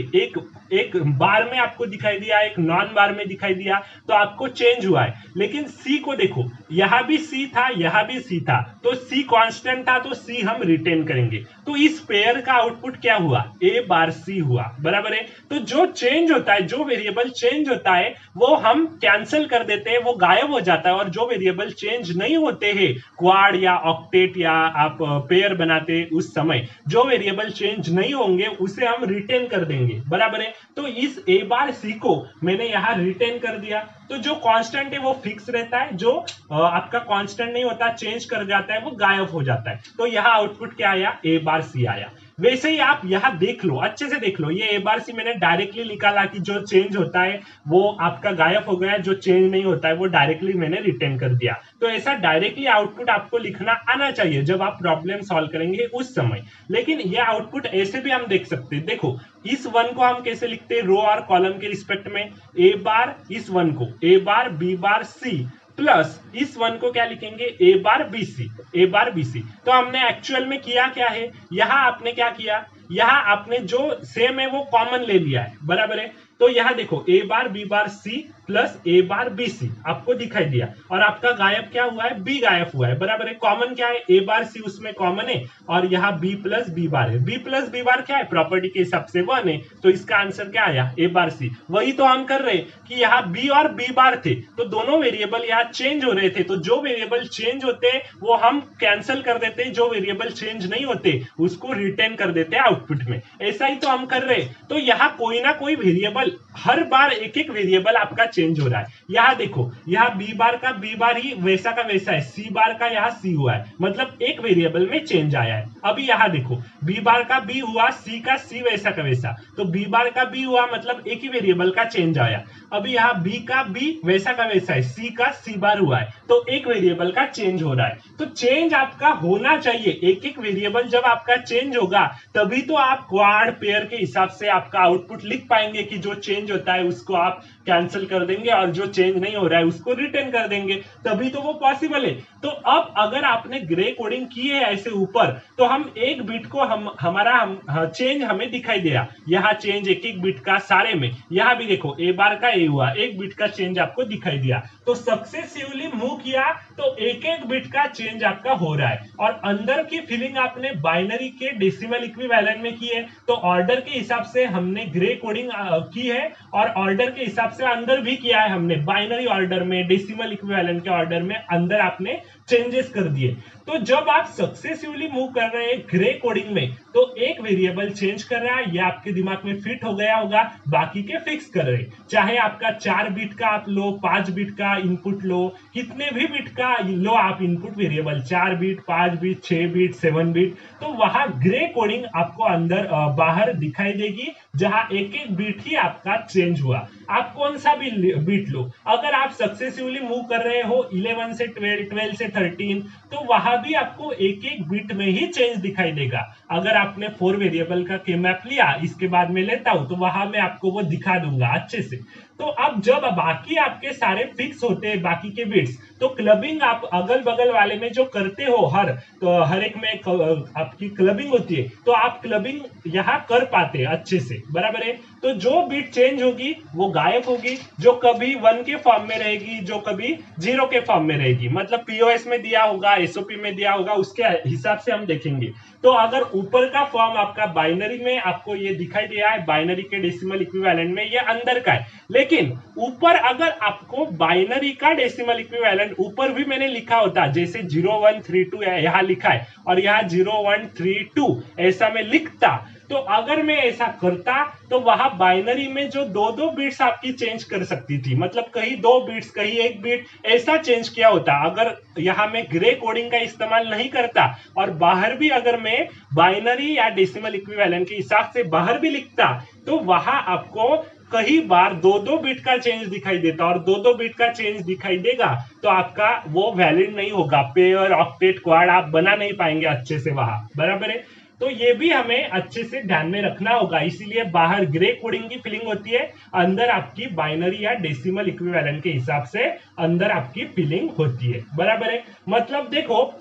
एक बार में आपको दिखाई दिया, एक नॉन बार में दिखाई दिया, तो आपको चेंज हुआ है। लेकिन सी को देखो, यहाँ भी सी था, यहाँ भी सी था, तो सी कांस्टेंट था, तो सी हम रिटेन करेंगे। तो इस पेयर का आउटपुट क्या हुआ? ए बार सी हुआ, बराबर है। तो जो चेंज होता है, जो वेरिएबल चेंज होता है वो हम कैंसिल कर देते हैं, वो गायब हो जाता है, और जो वेरिएबल चेंज नहीं होते हैं, क्वाड या ऑक्टेट या आप पेयर बनाते उस समय जो वेरिएबल चेंज नहीं होंगे उसे हम रिटेन कर देंगे, बराबर है। तो इस ए बार सी को मैंने यहां रिटेन कर दिया, तो जो कांस्टेंट है वो फिक्स रहता है, जो आपका कांस्टेंट नहीं होता, चेंज कर जाता है, वो गायब हो जाता है। तो यहां आउटपुट क्या आया? ए बार सी आया। वैसे ही आप यहां देख लो, अच्छे से देख लो, ये ए बार सी मैंने डायरेक्टली निकाला कि जो चेंज होता है वो आपका गायब हो गया, जो चेंज नहीं होता है वो डायरेक्टली मैंने रिटेन कर दिया। तो ऐसा डायरेक्टली आउटपुट आपको लिखना आना चाहिए जब आप प्रॉब्लम सॉल्व करेंगे उस समय। लेकिन ये आउटपुट ऐसे भी हम देख सकते हैं, देखो इस 1 को हम कैसे लिखते हैं, रो और कॉलम के रिस्पेक्ट में, ए बार इस 1 को ए बार बी बार सी प्लस इस 1 को क्या लिखेंगे, ए बार बी सी, ए बार बी सी। तो हमने एक्चुअल में किया क्या है, यहां आपने क्या किया, यहां आपने जो सेम है वो कॉमन ले लिया है, बराबर है। तो यहां देखो ए बार बी बार सी प्लस ए बार बी सी आपको दिखाई दिया, और आपका गायब क्या हुआ है, बी गायब हुआ है, बराबर है। कॉमन क्या है, ए बार सी उसमें कॉमन है, और यहाँ बी प्लस बी बार है, बी प्लस बी बार क्या है, प्रॉपर्टी के हिसाब से 1 है, तो इसका आंसर क्या आया, ए बार सी। वही तो हम कर रहे हैं कि यहाँ बी और बी बार थे, तो दोनों वेरिएबल यहाँ चेंज हो रहे थे, तो जो वेरिएबल चेंज होते वो हम कैंसिल कर देते, जो वेरिएबल चेंज नहीं होते उसको रिटेन कर देते आउटपुट में। ऐसा ही तो हम कर रहे हैं। तो यहाँ कोई ना कोई वेरिएबल, हर बार एक एक वेरिएबल आपका चेंज हो रहा है। यहाँ देखो, यहाँ बी बार का बी बार ही वैसा का वैसा है, सी बार का यहाँ सी हुआ है, मतलब एक वेरिएबल में चेंज आया है। अभी यहाँ देखो, बी बार का बी हुआ, सी का सी वैसा का वैसा, तो बी बार का बी हुआ मतलब एक ही वेरिएबल का चेंज आया। अभी यहाँ बी का बी वैसा का वैसा है, सी का सी बार हुआ है, तो एक वेरिएबल का चेंज हो रहा है। तो चेंज आपका होना चाहिए, एक एक वेरिएबल जब आपका चेंज होगा तभी तो आप क्वाड पेयर के हिसाब से आपका आउटपुट लिख पाएंगे कि जो चेंज होता है उसको आप कैंसिल कर देंगे और जो चेंज नहीं हो रहा है उसको रिटर्न कर देंगे, तभी तो वो पॉसिबल है। तो अब अगर आपने ग्रे कोडिंग की है ऐसे ऊपर, तो हम एक बिट को हमारा चेंज हमें दिखाई दिया, यहाँ चेंज एक एक बिट का सारे में, यहाँ भी देखो ए बार का ए हुआ, एक बिट का चेंज आपको दिखाई दिया। तो सक्सेसिवली मूव किया तो एक एक बिट का चेंज आपका हो रहा है। और अंदर की फिलिंग आपने बाइनरी के डेसिमल इक्विवेलेंट में की है, तो ऑर्डर के हिसाब से हमने ग्रे कोडिंग की है, और ऑर्डर के हिसाब से अंदर भी किया है हमने, बाइनरी ऑर्डर में, डेसिमल इक्विवेलेंट के ऑर्डर में अंदर आपने चेंजेस कर दिए। तो जब आप सक्सेसिवली मूव कर रहे हैं ग्रे कोडिंग में, तो एक वेरिएबल चेंज कर रहा है, ये आपके दिमाग में फिट हो गया होगा, बाकी के फिक्स कर रहे हैं। चाहे आपका 4 बिट का आप लो, 5 बिट का इनपुट लो, कितने भी बिट का लो आप input variable, 4 bit, 5 bit, 6 bit, 7 bit, तो वहां ग्रे कोडिंग आपको अंदर बाहर दिखाई देगी, जहां एक एक बिट ही आपका चेंज हुआ। आप कौन सा भी बिट लो, अगर आप सक्सेसिवली मूव कर रहे हो 11 से 12, 12 से 13, तो वहां भी आपको एक एक बिट में ही चेंज दिखाई देगा। अगर आपने 4 वेरिएबल का के मैप लिया, इसके बाद में लेता हूं, तो वहां मैं आपको वो दिखा दूंगा अच्छे से। तो अब जब बाकी आपके सारे फिक्स होते हैं बाकी के बिट्स, तो क्लबिंग आप अगल बगल वाले में जो करते हो, हर एक में आपकी क्लबिंग होती है, तो आप क्लबिंग यहाँ कर पाते हैं अच्छे से, बराबर है। तो जो बिट चेंज होगी वो गायब होगी, जो कभी 1 के फॉर्म में रहेगी, जो कभी 0 के फॉर्म में रहेगी, मतलब पीओएस में दिया होगा, एसओपी में दिया होगा, उसके हिसाब से हम देखेंगे। तो अगर ऊपर का फॉर्म आपका बाइनरी में आपको ये दिखाई दिया है, बाइनरी के डेसिमल इक्विवेलेंट में, ये अंदर का है, लेकिन ऊपर अगर आपको बाइनरी का डेसिमल इक्विवेलेंट ऊपर भी मैंने लिखा होता, जैसे 0132 यहाँ लिखा है और यहाँ 0132 ऐसा मैं लिखता, तो अगर मैं ऐसा करता तो वहां बाइनरी में जो दो दो बिट्स आपकी चेंज कर सकती थी, मतलब कहीं 2 बिट्स, कहीं 1 बिट, ऐसा चेंज किया होता। अगर यहां मैं ग्रे कोडिंग का इस्तेमाल नहीं करता और बाहर भी अगर मैं बाइनरी या डेसिमल इक्विवेलेंट के हिसाब से बाहर भी लिखता, तो वहां आपको कई बार 2-2 बिट का चेंज दिखाई देता, और 2-2 बिट का चेंज दिखाई देगा तो आपका वो वैलिड नहीं होगा, पेयर, ऑक्टेट, क्वाड आप बना नहीं पाएंगे अच्छे से वहां, बराबर है। तो ये भी हमें अच्छे से ध्यान में रखना होगा, इसीलिए बाहर ग्रे कोडिंग की फिलिंग होती है, अंदर आपकी बाइनरी या डेसिमल इक्विवेलेंट के हिसाब से अंदर आपकी फिलिंग होती है, बराबर है। मतलब देखो,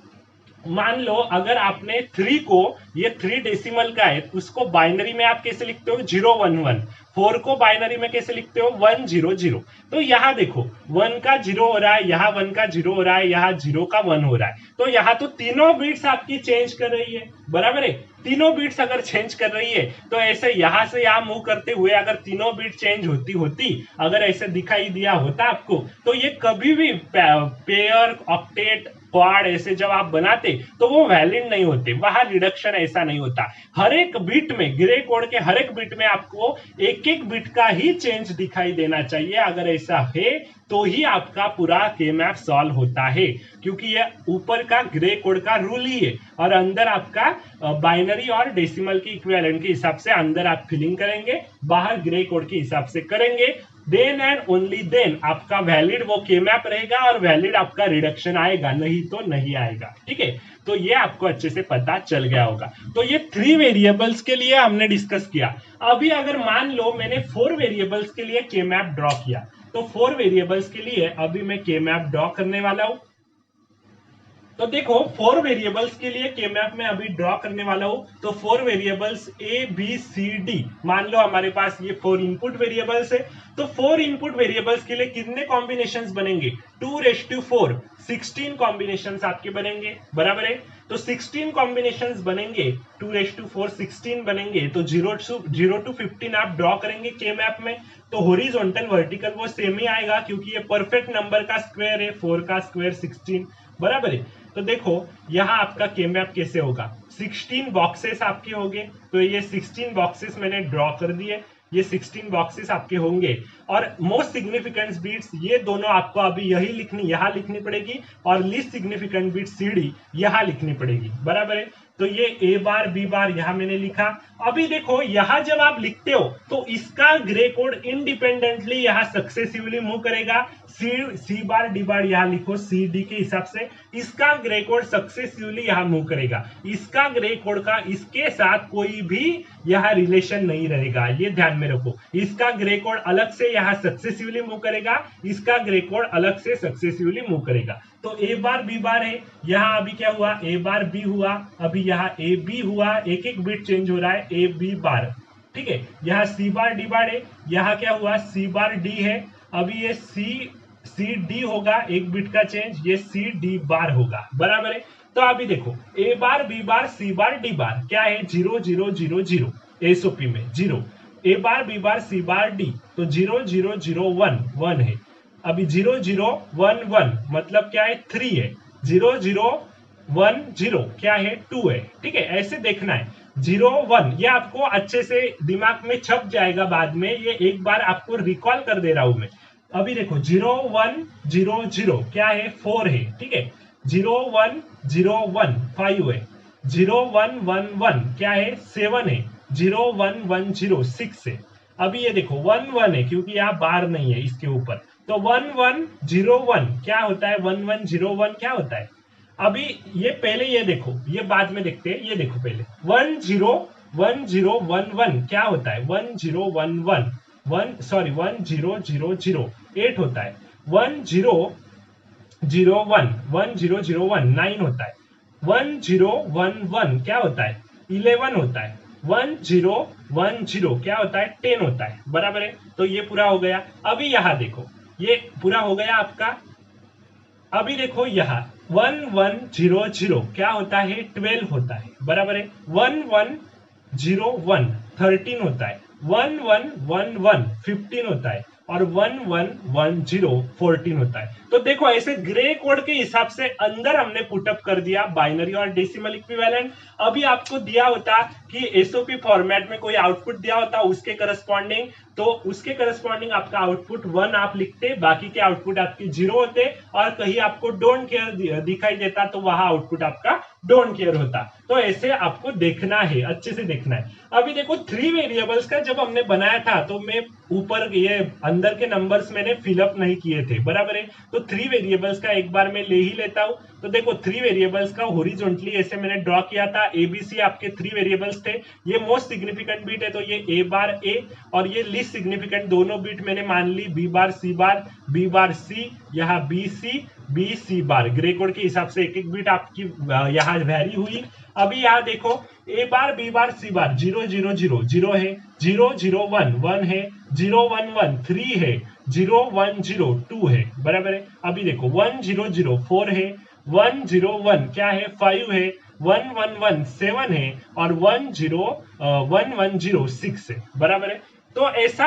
मान लो अगर आपने 3 को, ये 3 डेसिमल का है, उसको बाइनरी में आप कैसे लिखते हो, 011, 4 को बाइनरी में कैसे लिखते हो, 100। तो यहाँ देखो 1 का 0 हो रहा है, यहाँ 1 का 0 हो रहा है, यहाँ 0 का 1 हो रहा है, तो यहाँ तो तीनों बिट्स आपकी चेंज कर रही है, बराबर है। तीनों बिट्स अगर चेंज कर रही है, तो ऐसे यहाँ से यहाँ मूव करते हुए अगर तीनों बिट चेंज होती अगर ऐसे दिखाई दिया होता आपको, तो ये कभी भी पेयर, ऑक्टेट, क्वाड ऐसे जब आप बनाते तो वो वैलिड नहीं होते, वहां रिडक्शन ऐसा नहीं होता। हर एक बिट में, ग्रे कोड के हर एक बिट में आपको एक एक बिट का ही चेंज दिखाई देना चाहिए। अगर ऐसा है तो ही आपका पूरा के मैप सॉल्व होता है, क्योंकि ये ऊपर का ग्रे कोड का रूल ही है, और अंदर आपका बाइनरी और डेसिमल के इक्विवेलेंट के हिसाब से अंदर आप फिलिंग करेंगे, बाहर ग्रे कोड के हिसाब से करेंगे, देन एंड ओनली देन आपका वैलिड वो के मैप रहेगा और वैलिड आपका रिडक्शन आएगा, नहीं तो नहीं आएगा, ठीक है। तो ये आपको अच्छे से पता चल गया होगा। तो ये 3 वेरिएबल्स के लिए हमने डिस्कस किया। अभी अगर मान लो मैंने 4 वेरिएबल्स के लिए के मैप ड्रॉ किया, तो 4 वेरिएबल्स के लिए अभी मैं के मैप ड्रॉ करने वाला हूं। तो देखो 4 वेरिएबल्स के लिए के मैप में अभी ड्रॉ करने वाला हूं। तो 4 variables A B C D, मान लो हमारे पास ये 4 इनपुट वेरिएबल्स है। तो 4 इनपुट वेरिएबल्स के लिए कितने कॉम्बिनेशंस बनेंगे, 2:4, 16 कॉम्बिनेशंस आपके बनेंगे, बराबर है। तो 16 कॉम्बिनेशंस बनेंगे, 2:4 16 बनेंगे, तो 0 to 15 आप ड्रॉ करेंगे के मैप में, तो हॉरिजॉन्टल वर्टिकल वो सेम ही आएगा, क्योंकि ये परफेक्ट नंबर का स्क्वायर है, 4 का स्क्वायर 16, बराबर है। तो देखो यहाँ आपका के मैप कैसे होगा, 16 बॉक्सेस आपके होंगे, तो ये 16 बॉक्सेस मैंने ड्रॉ कर दिए। ये 16 बॉक्सेस आपके होंगे। और मोस्ट सिग्निफिकेंट बीट्स ये दोनों आपको अभी यही लिखनी, यहाँ लिखनी पड़ेगी, और लीस्ट सिग्निफिकेंट बीट CD यहाँ लिखनी पड़ेगी, बराबर है। तो ये A बार B बार यहाँ मैंने लिखा। अभी देखो यहाँ जब आप लिखते हो तो इसका ग्रे कोड इंडिपेंडेंटली यहाँ सक्सेसिवली मूव करेगा। C बार D बार यहाँ लिखो CD के हिसाब से, इसका ग्रे कोड सक्सेसिवली यहाँ मूव करेगा। इसका ग्रे कोड का इसके साथ कोई भी यहाँ रिलेशन नहीं रहेगा, ये ध्यान में रखो। इसका ग्रे कोड अलग से यहाँ सक्सेसिवली मूव करेगा, इसका ग्रे कोड अलग से सक्सेसिवली मूव करेगा। तो A बार B बार है, यहाँ अभी क्या हुआ, A बार B हुआ, अभी यहाँ A B हुआ, एक एक बिट चेंज हो रहा है A B बार, ठीक है। यहाँ C बार D बार है, यहाँ क्या हुआ C बार D है, अभी ये C D होगा, एक बिट का चेंज, ये C D बार होगा, बराबर है। तो अभी देखो A bar B bar C bar D बार क्या है, 0 0 0 0 SOP में 0, A bar B bar C bar D तो 0 0 0 1 1 है। अभी 0 0 1 1 मतलब क्या है, 3 है। 0 0 1 0 क्या है, 2 है, ठीक है। ऐसे देखना है 0 1, ये आपको अच्छे से दिमाग में छप जाएगा बाद में, ये एक बार आपको रिकॉल कर दे रहा हूं मैं। अभी देखो 0 1 0 0 क्या है, 4 है, ठीक है। 0 1 0 1 5 है। 0 1 1 1 क्या है, 7 है। 0 1 1 0 6 है। अभी ये देखो 1 1 है क्योंकि यहाँ बार नहीं है इसके ऊपर, तो 1 1 0 1 क्या होता है, 1 1 0 1 क्या होता है। अभी ये पहले ये देखो, ये बाद में देखते हैं, ये देखो पहले 1 0 1 0 1 1 क्या होता है, 1 0 1 1 1 सॉरी 1 0 0 0 8 होता है। 1 0 0 1 1 0 0 1 9 होता है। 1 0 1 1 क्या होता है, 11 होता है। 1 0 1 0 क्या होता है, 10 होता है, बराबर है। तो ये पूरा हो गया। अभी यहाँ देखो ये पूरा हो गया आपका। अभी देखो यहाँ 1 1 0 0 क्या होता है, 12 होता है, बराबर है। 1 1 0 1 13 होता है। 1 1 1 1 15 होता है, और 1 1 1 0 14 होता है। तो देखो ऐसे ग्रे कोड के हिसाब से अंदर हमने पुटअप कर दिया बाइनरी और डेसिमल इक्विवेलेंट। अभी आपको दिया होता कि एसओपी फॉर्मेट में कोई आउटपुट दिया होता उसके करस्पॉन्डिंग, तो उसके करस्पॉन्डिंग आपका आउटपुट 1 आप लिखते, बाकी के आउटपुट आपके 0 होते, और कहीं आपको डोंट केयर दिखाई देता तो वहां आउटपुट आपका डोंट केयर होता। तो ऐसे आपको देखना है, अच्छे से देखना है। अभी देखो 3 वेरिएबल्स का जब हमने बनाया था तो मैं ऊपर ये अंदर के नंबर्स मैंने फिलअप नहीं किए थे, बराबर है। तो 3 वेरिएबल्स का एक बार मैं ले ही लेता हूं। तो देखो 3 वेरिएबल्स का हॉरिजॉन्टली ऐसे मैंने ड्रॉ किया था। ABC आपके 3 वेरिएबल्स थे। ये मोस्ट सिग्निफिकेंट बीट है तो ये A बार A, और ये लीस्ट सिग्निफिकेंट दोनों बीट मैंने मान ली B बार C बार, B बार C, यहाँ B C बार। ग्रे कोड के हिसाब से एक एक बीट आपकी यहाँ वेरी हुई। अभी यहाँ देखो A bar B bar C बार 0 0 0 0 है, 0 0 1 1 है, 0 1 1 3 है, 0 1 0 2 है, बराबर है। अभी देखो 1 0 0 4 है, 1 0 1 क्या है, 5 है, 1 1 1 7 है, और 1 0 1 1 0 6 है, बराबर है। तो ऐसा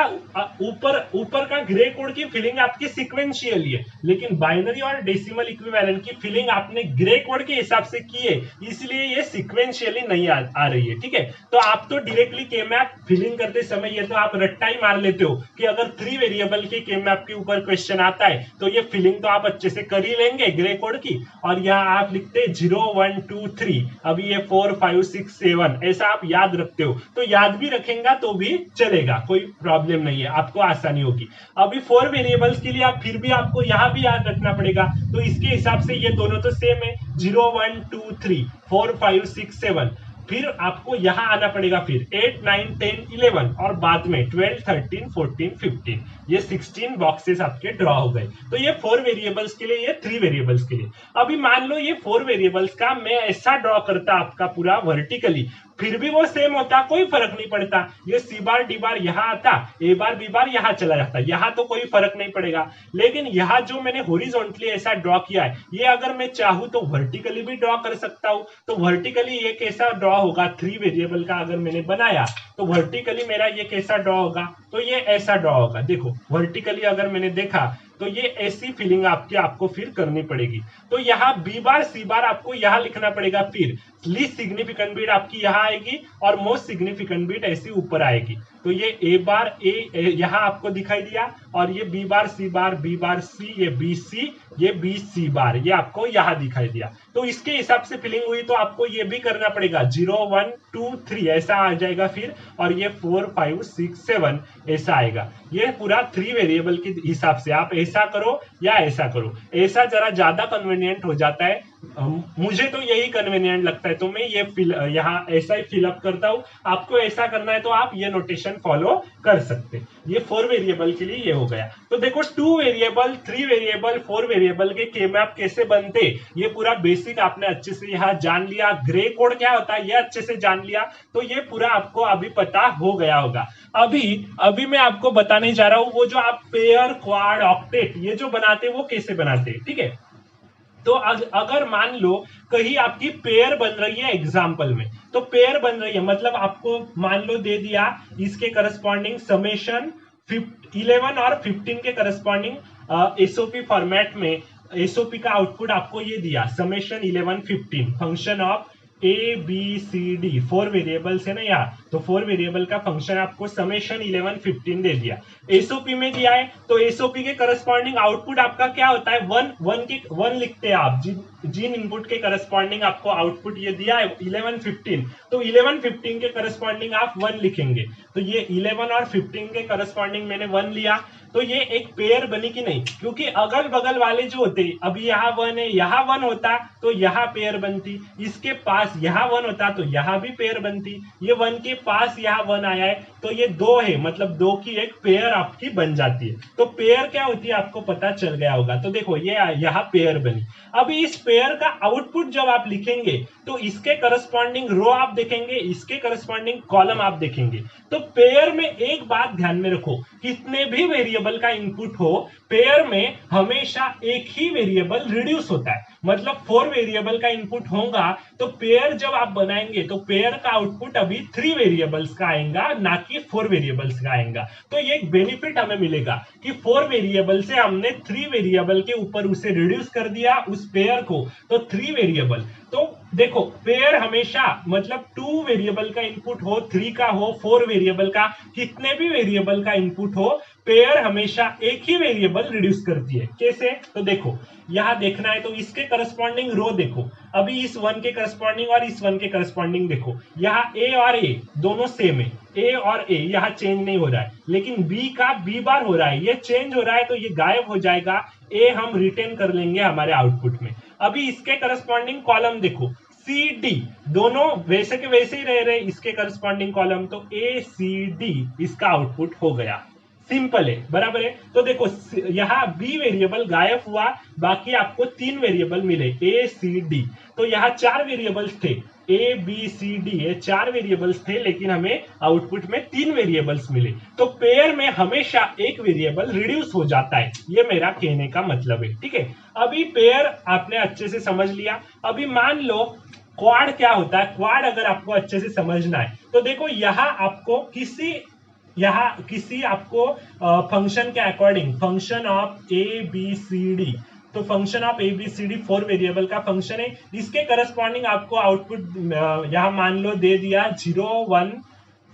ऊपर का ग्रे कोड की फिलिंग आपकी सिक्वेंशियली है, लेकिन बाइनरी और डेसिमल इक्विवेलेंट की फिलिंग आपने ग्रे कोड के हिसाब से की है, इसलिए ये सिक्वेंशियली नहीं आ रही है, ठीक है। तो आप तो डायरेक्टली के मैप फिलिंग करते समय ये तो आप रट्टा ही मार लेते हो कि अगर 3 वेरिएबल के के मैप के ऊपर क्वेश्चन आता है तो ये फिलिंग तो आप अच्छे से कर ही लेंगे ग्रे कोड की, और यहाँ आप लिखते 0 1 2 3, अभी ये 4 5 6 7, ऐसा आप याद रखते हो, तो याद भी रखेंगे तो भी चलेगा, कोई प्रॉब्लम नहीं है, आपको आसानी होगी। अभी 4 वेरिएबल्स के लिए आप फिर भी आपको यहाँ भी याद रखना पड़ेगा, तो इसके हिसाब से ये दोनों तो सेम है, 0 1 2 3 4 5 6 7, फिर आपको यहाँ आना पड़ेगा, फिर 8 9 10 11, और बाद में 12 13 14 15, ये 16 बॉक्सेस आपके ड्रॉ हो गए। तो ये 4 वेरिएबल्स के लिए, ये 3 वेरिएबल्स के लिए। अभी मान लो ये 4 वेरिएबल्स का मैं ऐसा ड्रॉ करता आपका पूरा वर्टिकली, फिर भी वो सेम होता, कोई फर्क नहीं पड़ता। ये C बार D बार यहाँ आता, A बार B बार यहाँ चला जाता, यहाँ तो कोई फर्क नहीं पड़ेगा। लेकिन यहाँ जो मैंने हॉरिजॉन्टली ऐसा ड्रॉ किया है, ये अगर मैं चाहूँ तो वर्टिकली भी ड्रॉ कर सकता हूँ। तो वर्टिकली ये कैसा ड्रॉ होगा, 3 वेरिएबल का अगर मैंने बनाया तो वर्टिकली मेरा ये कैसा ड्रॉ होगा, तो ये ऐसा ड्रॉ होगा। देखो वर्टिकली अगर मैंने देखा तो ये ऐसी फीलिंग आपको फिर करनी पड़ेगी। तो यहाँ B बार C बार आपको यहाँ लिखना पड़ेगा, फिर लीस्ट सिग्निफिकेंट बीट आपकी यहाँ आएगी और मोस्ट सिग्निफिकेंट बीट ऐसी ऊपर आएगी। तो ये ए बार ए यहाँ आपको दिखाई दिया, और ये बी बार सी, ये बी सी, ये बी सी बार, ये आपको यहाँ दिखाई दिया। तो इसके हिसाब से फिलिंग हुई, तो आपको ये भी करना पड़ेगा 0 1 2 3 ऐसा आ जाएगा फिर, और ये 4 5 6 7 ऐसा आएगा। ये पूरा 3 वेरिएबल के हिसाब से आप ऐसा करो या ऐसा करो, ऐसा जरा ज्यादा कन्वीनियंट हो जाता है। मुझे तो यही कन्वीनियंट लगता है, तो मैं ये यहाँ ऐसा ही फिलअप करता हूँ। आपको ऐसा करना है तो आप ये नोटेशन फॉलो कर सकते। ये 4 वेरिएबल के लिए ये हो गया। तो देखो 2 वेरिएबल, 3 वेरिएबल, 4 वेरिएबल के के मैप कैसे बनते, ये पूरा बेसिक आपने अच्छे से यहाँ जान लिया। ग्रे कोड क्या होता है ये अच्छे से जान लिया, तो ये पूरा आपको अभी पता हो गया होगा। अभी मैं आपको बताने जा रहा हूँ वो जो आप पेयर, क्वाड, ऑक्टेट ये जो बनाते वो कैसे बनाते, ठीक है। तो अगर मान लो कहीं आपकी पेयर बन रही है एग्जाम्पल में, तो पेयर बन रही है मतलब आपको मान लो दे दिया इसके करस्पॉन्डिंग समेशन 11 और 15 के करस्पॉन्डिंग एसओपी फॉर्मेट में एसओपी का आउटपुट आपको ये दिया summation 11 15 function of A B C D, 4 variables है ना यहाँ, तो 4 वेरिएबल का फंक्शन आपको समेशन 11 15 दे दिया। एसओपी में दिया है तो एसओपी के करस्पॉन्डिंग आउटपुट आपका क्या होता है 1 लिखते हैं आप, जिन इनपुट के करस्पॉन्डिंग आपको आउटपुट ये दिया है 11 15, तो 11 15 के करस्पॉन्डिंग आप 1 लिखेंगे। तो ये 11 और 15 के करस्पॉन्डिंग मैंने 1 लिया, तो ये एक पेयर बनी कि नहीं, क्योंकि अगल बगल वाले जो होते अभी यहाँ 1 है, यहाँ 1 होता तो यहाँ पेयर बनती, इसके पास यहाँ 1 होता तो यहाँ भी पेयर बनती, ये 1 के पास यहाँ 1 आया है तो ये 2 है, मतलब 2 की एक पेयर आपकी बन जाती है। तो पेयर क्या होती है आपको पता चल गया होगा। तो देखो ये यहाँ पेयर बनी। अभी इस पेयर का आउटपुट जब आप लिखेंगे तो इसके करस्पॉन्डिंग रो आप देखेंगे, इसके करस्पॉन्डिंग कॉलम आप देखेंगे। तो पेयर में एक बात ध्यान में रखो, कितने भी वेरिएबल का इनपुट हो, पेयर में हमेशा एक ही वेरिएबल रिड्यूस होता है। मतलब 4 वेरिएबल का इनपुट होगा तो पेयर जब आप बनाएंगे तो पेयर का आउटपुट अभी 3 वेरिएबल्स का आएगा, ना कि 4 वेरिएबल्स का आएगा। तो ये एक बेनिफिट हमें मिलेगा कि 4 वेरिएबल से हमने 3 वेरिएबल के ऊपर उसे रिड्यूस कर दिया उस पेयर को, तो 3 वेरिएबल। तो देखो पेयर हमेशा मतलब 2 वेरिएबल का इनपुट हो, 3 का हो, 4 वेरिएबल का, कितने भी वेरिएबल का इनपुट हो, पेयर हमेशा एक ही वेरिएबल रिड्यूस करती है। कैसे, तो देखो यहां देखना है तो इसके करस्पॉन्डिंग रो देखो, अभी इस 1 के करस्पॉन्डिंग और इस 1 के करस्पॉन्डिंग देखो, यहाँ ए और ए दोनों सेम है, ए और ए यहाँ चेंज नहीं हो रहा है, लेकिन बी का बी बार हो रहा है, ये चेंज हो रहा है तो ये गायब हो जाएगा, ए हम रिटेन कर लेंगे हमारे आउटपुट में। अभी इसके करस्पॉन्डिंग कॉलम देखो सी डी, दोनों वैसे के वैसे ही रह रहे इसके करस्पॉन्डिंग कॉलम, तो ए सी डी इसका आउटपुट हो गया। सिंपल है, बराबर है। तो देखो यहाँ बी वेरिएबल गायब हुआ, बाकी आपको 3 वेरिएबल मिले ए सी डी। तो यहाँ 4 वेरिएबल्स थे, ए बी सी डी, ये 4 वेरिएबल्स थे, लेकिन हमें आउटपुट में 3 वेरिएबल्स मिले। तो पेयर में हमेशा एक वेरिएबल रिड्यूस हो जाता है, ये मेरा कहने का मतलब है, ठीक है। अभी पेयर आपने अच्छे से समझ लिया। अभी मान लो क्वाड क्या होता है, क्वाड अगर आपको अच्छे से समझना है तो देखो यहाँ आपको किसी आपको फंक्शन के according function of A B C D, तो function of A B C D 4 variable का फंक्शन है, इसके करस्पॉन्डिंग आपको आउटपुट यहाँ मान लो दे दिया 0 1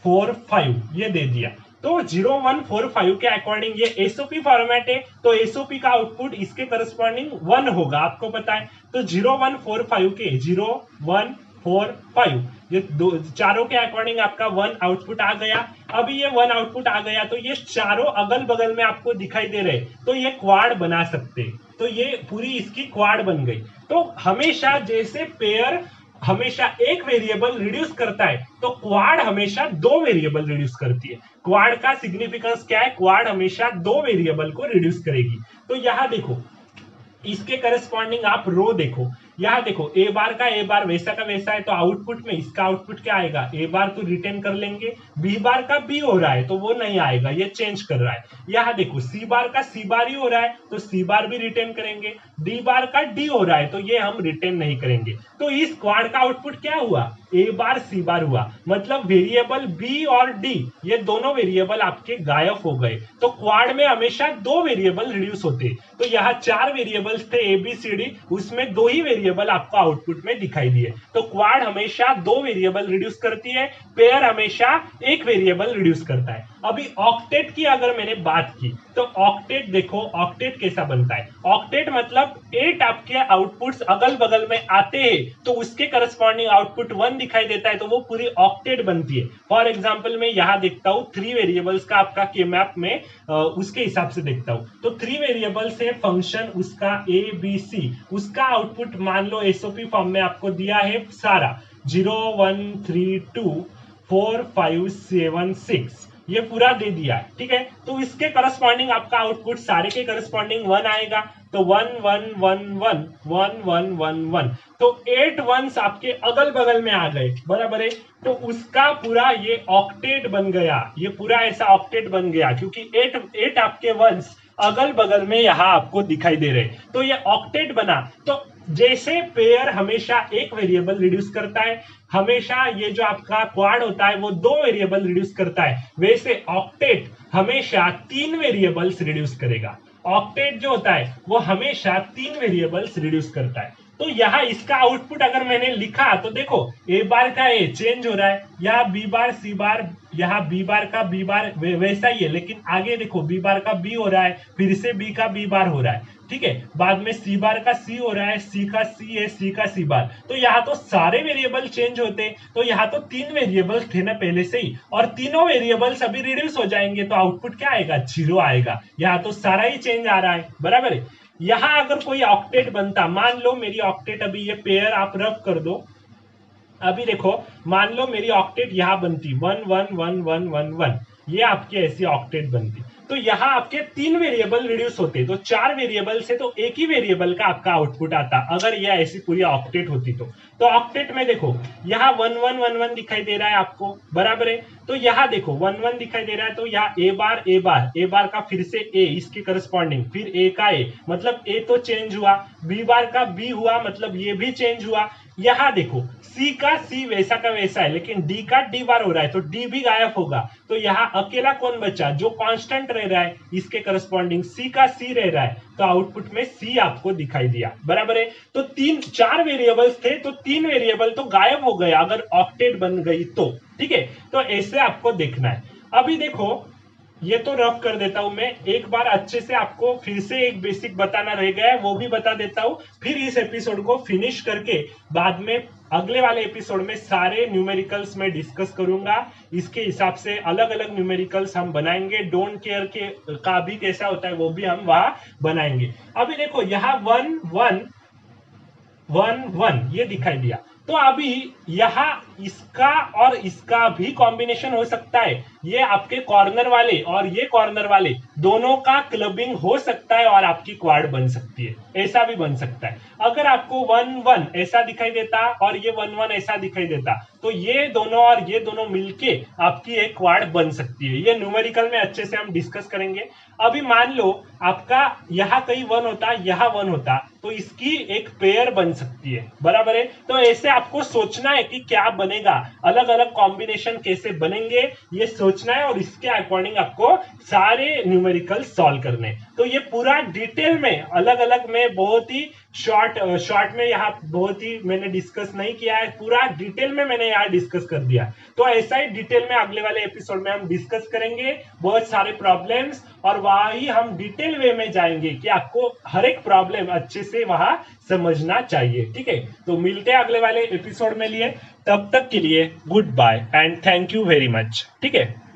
4 5, ये दे दिया। तो 0 1 4 5 के अकॉर्डिंग ये एसओपी फॉर्मेट है, तो एसओपी का आउटपुट इसके करस्पॉन्डिंग 1 होगा, आपको पता है। तो 0 1 4 5 के 0 1 4 5 ये चारों के अकॉर्डिंग आपका 1 आउटपुट आ गया। अभी ये 1 आउटपुट आ गया तो ये चारों अगल बगल में आपको दिखाई दे रहे, तो ये क्वाड बना सकते, तो ये पूरी इसकी क्वाड बन गई। तो हमेशा जैसे पेयर हमेशा एक वेरिएबल रिड्यूस करता है, तो क्वाड हमेशा 2 वेरिएबल रिड्यूस करती है। क्वाड का सिग्निफिकेंस क्या है, क्वाड हमेशा 2 वेरिएबल को रिड्यूस करेगी। तो यहां देखो इसके करस्पॉन्डिंग आप रो देखो, यहाँ देखो ए बार का ए बार वैसा का वैसा है, तो आउटपुट में इसका आउटपुट क्या आएगा, ए बार तो रिटर्न कर लेंगे, बी बार का बी हो रहा है तो वो नहीं आएगा, ये चेंज कर रहा है। यहाँ देखो सी बार का सी बार ही हो रहा है तो सी बार भी रिटर्न करेंगे, डी बार का डी हो रहा है तो ये हम रिटर्न नहीं करेंगे। तो इस क्वाड का आउटपुट क्या हुआ, ए बार सी बार हुआ, मतलब वेरिएबल बी और डी ये दोनों वेरिएबल आपके गायब हो गए। तो क्वाड में हमेशा 2 वेरिएबल रिड्यूस होते, तो यहाँ 4 वेरिएबल्स थे ए बी सी डी, उसमें 2 ही वेरिएबल वेरिएबल आपको आउटपुट में दिखाई दिए। तो क्वाड हमेशा 2 वेरिएबल रिड्यूस करती है, पेयर हमेशा 1 वेरिएबल रिड्यूस करता है। अभी ऑक्टेट की अगर मैंने बात की तो ऑक्टेट देखो, ऑक्टेट कैसा बनता है। ऑक्टेट मतलब 8 आपके आउटपुट्स अगल बगल में आते हैं तो उसके करस्पॉन्डिंग आउटपुट 1 दिखाई देता है, तो वो पूरी ऑक्टेट बनती है। फॉर एग्जांपल मैं यहां देखता हूं 3 वेरिएबल्स का आपका के मैप में उसके हिसाब से देखता हूं, तो 3 वेरिएबल से फंक्शन उसका ए बी सी, उसका आउटपुट मान लो एसओपी फॉर्म में आपको दिया है सारा 0 1 3 2 4 5 7 6, ये पूरा दे दिया है, ठीक है। तो इसके करस्पॉन्डिंग आपका आउटपुट सारे के करस्पॉन्डिंग 1 आएगा, तो 1 1 1 1 1 1 1 1, तो 8 वंस आपके अगल बगल में आ गए, बराबर है। तो उसका पूरा ये ऑक्टेट बन गया, ये पूरा ऐसा ऑक्टेट बन गया क्योंकि 8 आपके वंस अगल बगल में यहां आपको दिखाई दे रहे, तो ये ऑक्टेट बना। तो जैसे पेयर हमेशा 1 वेरिएबल रिड्यूस करता है, हमेशा ये जो आपका क्वाड होता है वो 2 वेरिएबल रिड्यूस करता है, वैसे ऑक्टेट हमेशा 3 वेरिएबल्स रिड्यूस करेगा। ऑक्टेट जो होता है वो हमेशा 3 वेरिएबल्स रिड्यूस करता है। तो यहाँ इसका आउटपुट अगर मैंने लिखा तो देखो ए बार का ए चेंज हो रहा है, यहाँ बी बार सी बार, यहाँ बी बार का बी बार वैसा ही है, लेकिन आगे देखो बी बार का बी हो रहा है, फिर से बी का बी बार हो रहा है, ठीक है। बाद में सी बार का सी हो रहा है, सी का सी है, सी का सी बार। तो यहाँ तो सारे वेरिएबल चेंज होते, तो यहाँ तो 3 वेरिएबल थे ना पहले से ही, और तीनों वेरिएबल्स अभी रिड्यूस हो जाएंगे, तो आउटपुट क्या आएगा, 0 आएगा। यहाँ तो सारा ही चेंज आ रहा है, बराबर है। यहाँ अगर कोई ऑक्टेट बनता, मान लो मेरी ऑक्टेट अभी ये पेयर आप रब कर दो, अभी देखो मान लो मेरी ऑक्टेट यहाँ बनती 1 1 1 1 1 1, ये आपकी ऐसी ऑक्टेट बनती, तो यहाँ आपके 3 वेरिएबल रिड्यूस होते, तो 4 वेरिएबल से तो एक ही वेरिएबल का आपका आउटपुट आता अगर ये ऐसी पूरी ऑक्टेट होती तो ऑक्टेट में देखो यहाँ 1 1 1 1 दिखाई दे रहा है आपको, बराबर है। तो यहाँ देखो 1 1 दिखाई दे रहा है, तो यहाँ ए बार का फिर से ए इसके करस्पॉन्डिंग, फिर ए का ए, मतलब ए तो चेंज हुआ, बी बार का बी हुआ, मतलब ये भी चेंज हुआ। यहाँ देखो सी का सी वैसा का वैसा है, लेकिन डी का डी बार हो रहा है, तो डी भी गायब होगा, तो यहाँ अकेला कौन बचा, जो कांस्टेंट रह रहा है इसके करस्पॉन्डिंग सी का सी रह रहा है, तो आउटपुट में सी आपको दिखाई दिया, बराबर है। तो 4 वेरिएबल्स थे, तो 3 वेरिएबल तो गायब हो गए अगर ऑक्टेट बन गई तो, ठीक है। तो ऐसे आपको देखना है। अभी देखो ये तो रफ कर देता हूं मैं, एक बार अच्छे से आपको फिर से एक बेसिक बताना रह गया है, वो भी बता देता हूं, फिर इस एपिसोड को फिनिश करके बाद में अगले वाले एपिसोड में सारे न्यूमेरिकल्स में डिस्कस करूंगा। इसके हिसाब से अलग अलग न्यूमेरिकल्स हम बनाएंगे, डोंट केयर के का भी कैसा होता है वो भी हम वहां बनाएंगे। अभी देखो यहाँ 1 1 1 1 ये दिखाई दिया, तो अभी यहाँ इसका और इसका भी कॉम्बिनेशन हो सकता है, ये आपके कॉर्नर वाले और ये कॉर्नर वाले दोनों का क्लबिंग हो सकता है और आपकी क्वाड बन सकती है, ऐसा भी बन सकता है। अगर आपको 1 1 ऐसा दिखाई देता और ये 1 1 ऐसा दिखाई देता, तो ये दोनों और ये दोनों मिलके आपकी एक क्वाड बन सकती है। ये न्यूमेरिकल में अच्छे से हम डिस्कस करेंगे। अभी मान लो आपका यहाँ कहीं 1 होता, यहाँ 1 होता, तो इसकी एक पेयर बन सकती है, बराबर है। तो ऐसे आपको सोचना है कि क्या बनेगा, अलग अलग कॉम्बिनेशन कैसे बनेंगे ये सोचना है, और इसके अकॉर्डिंग आपको सारे न्यूमेरिकल सॉल्व करने। तो ये पूरा डिटेल में अलग अलग में बहुत ही शॉर्ट में यहाँ बहुत ही मैंने डिस्कस नहीं किया है, पूरा डिटेल में मैंने यहाँ डिस्कस कर दिया। तो ऐसा ही डिटेल में अगले वाले एपिसोड में हम डिस्कस करेंगे बहुत सारे प्रॉब्लम्स, और वही हम डिटेल वे में जाएंगे कि आपको हर एक प्रॉब्लम अच्छे से वहां समझना चाहिए, ठीक है। तो मिलते हैं अगले वाले एपिसोड में लिए, तब तक के लिए good bye and thank you very much, ठीक है।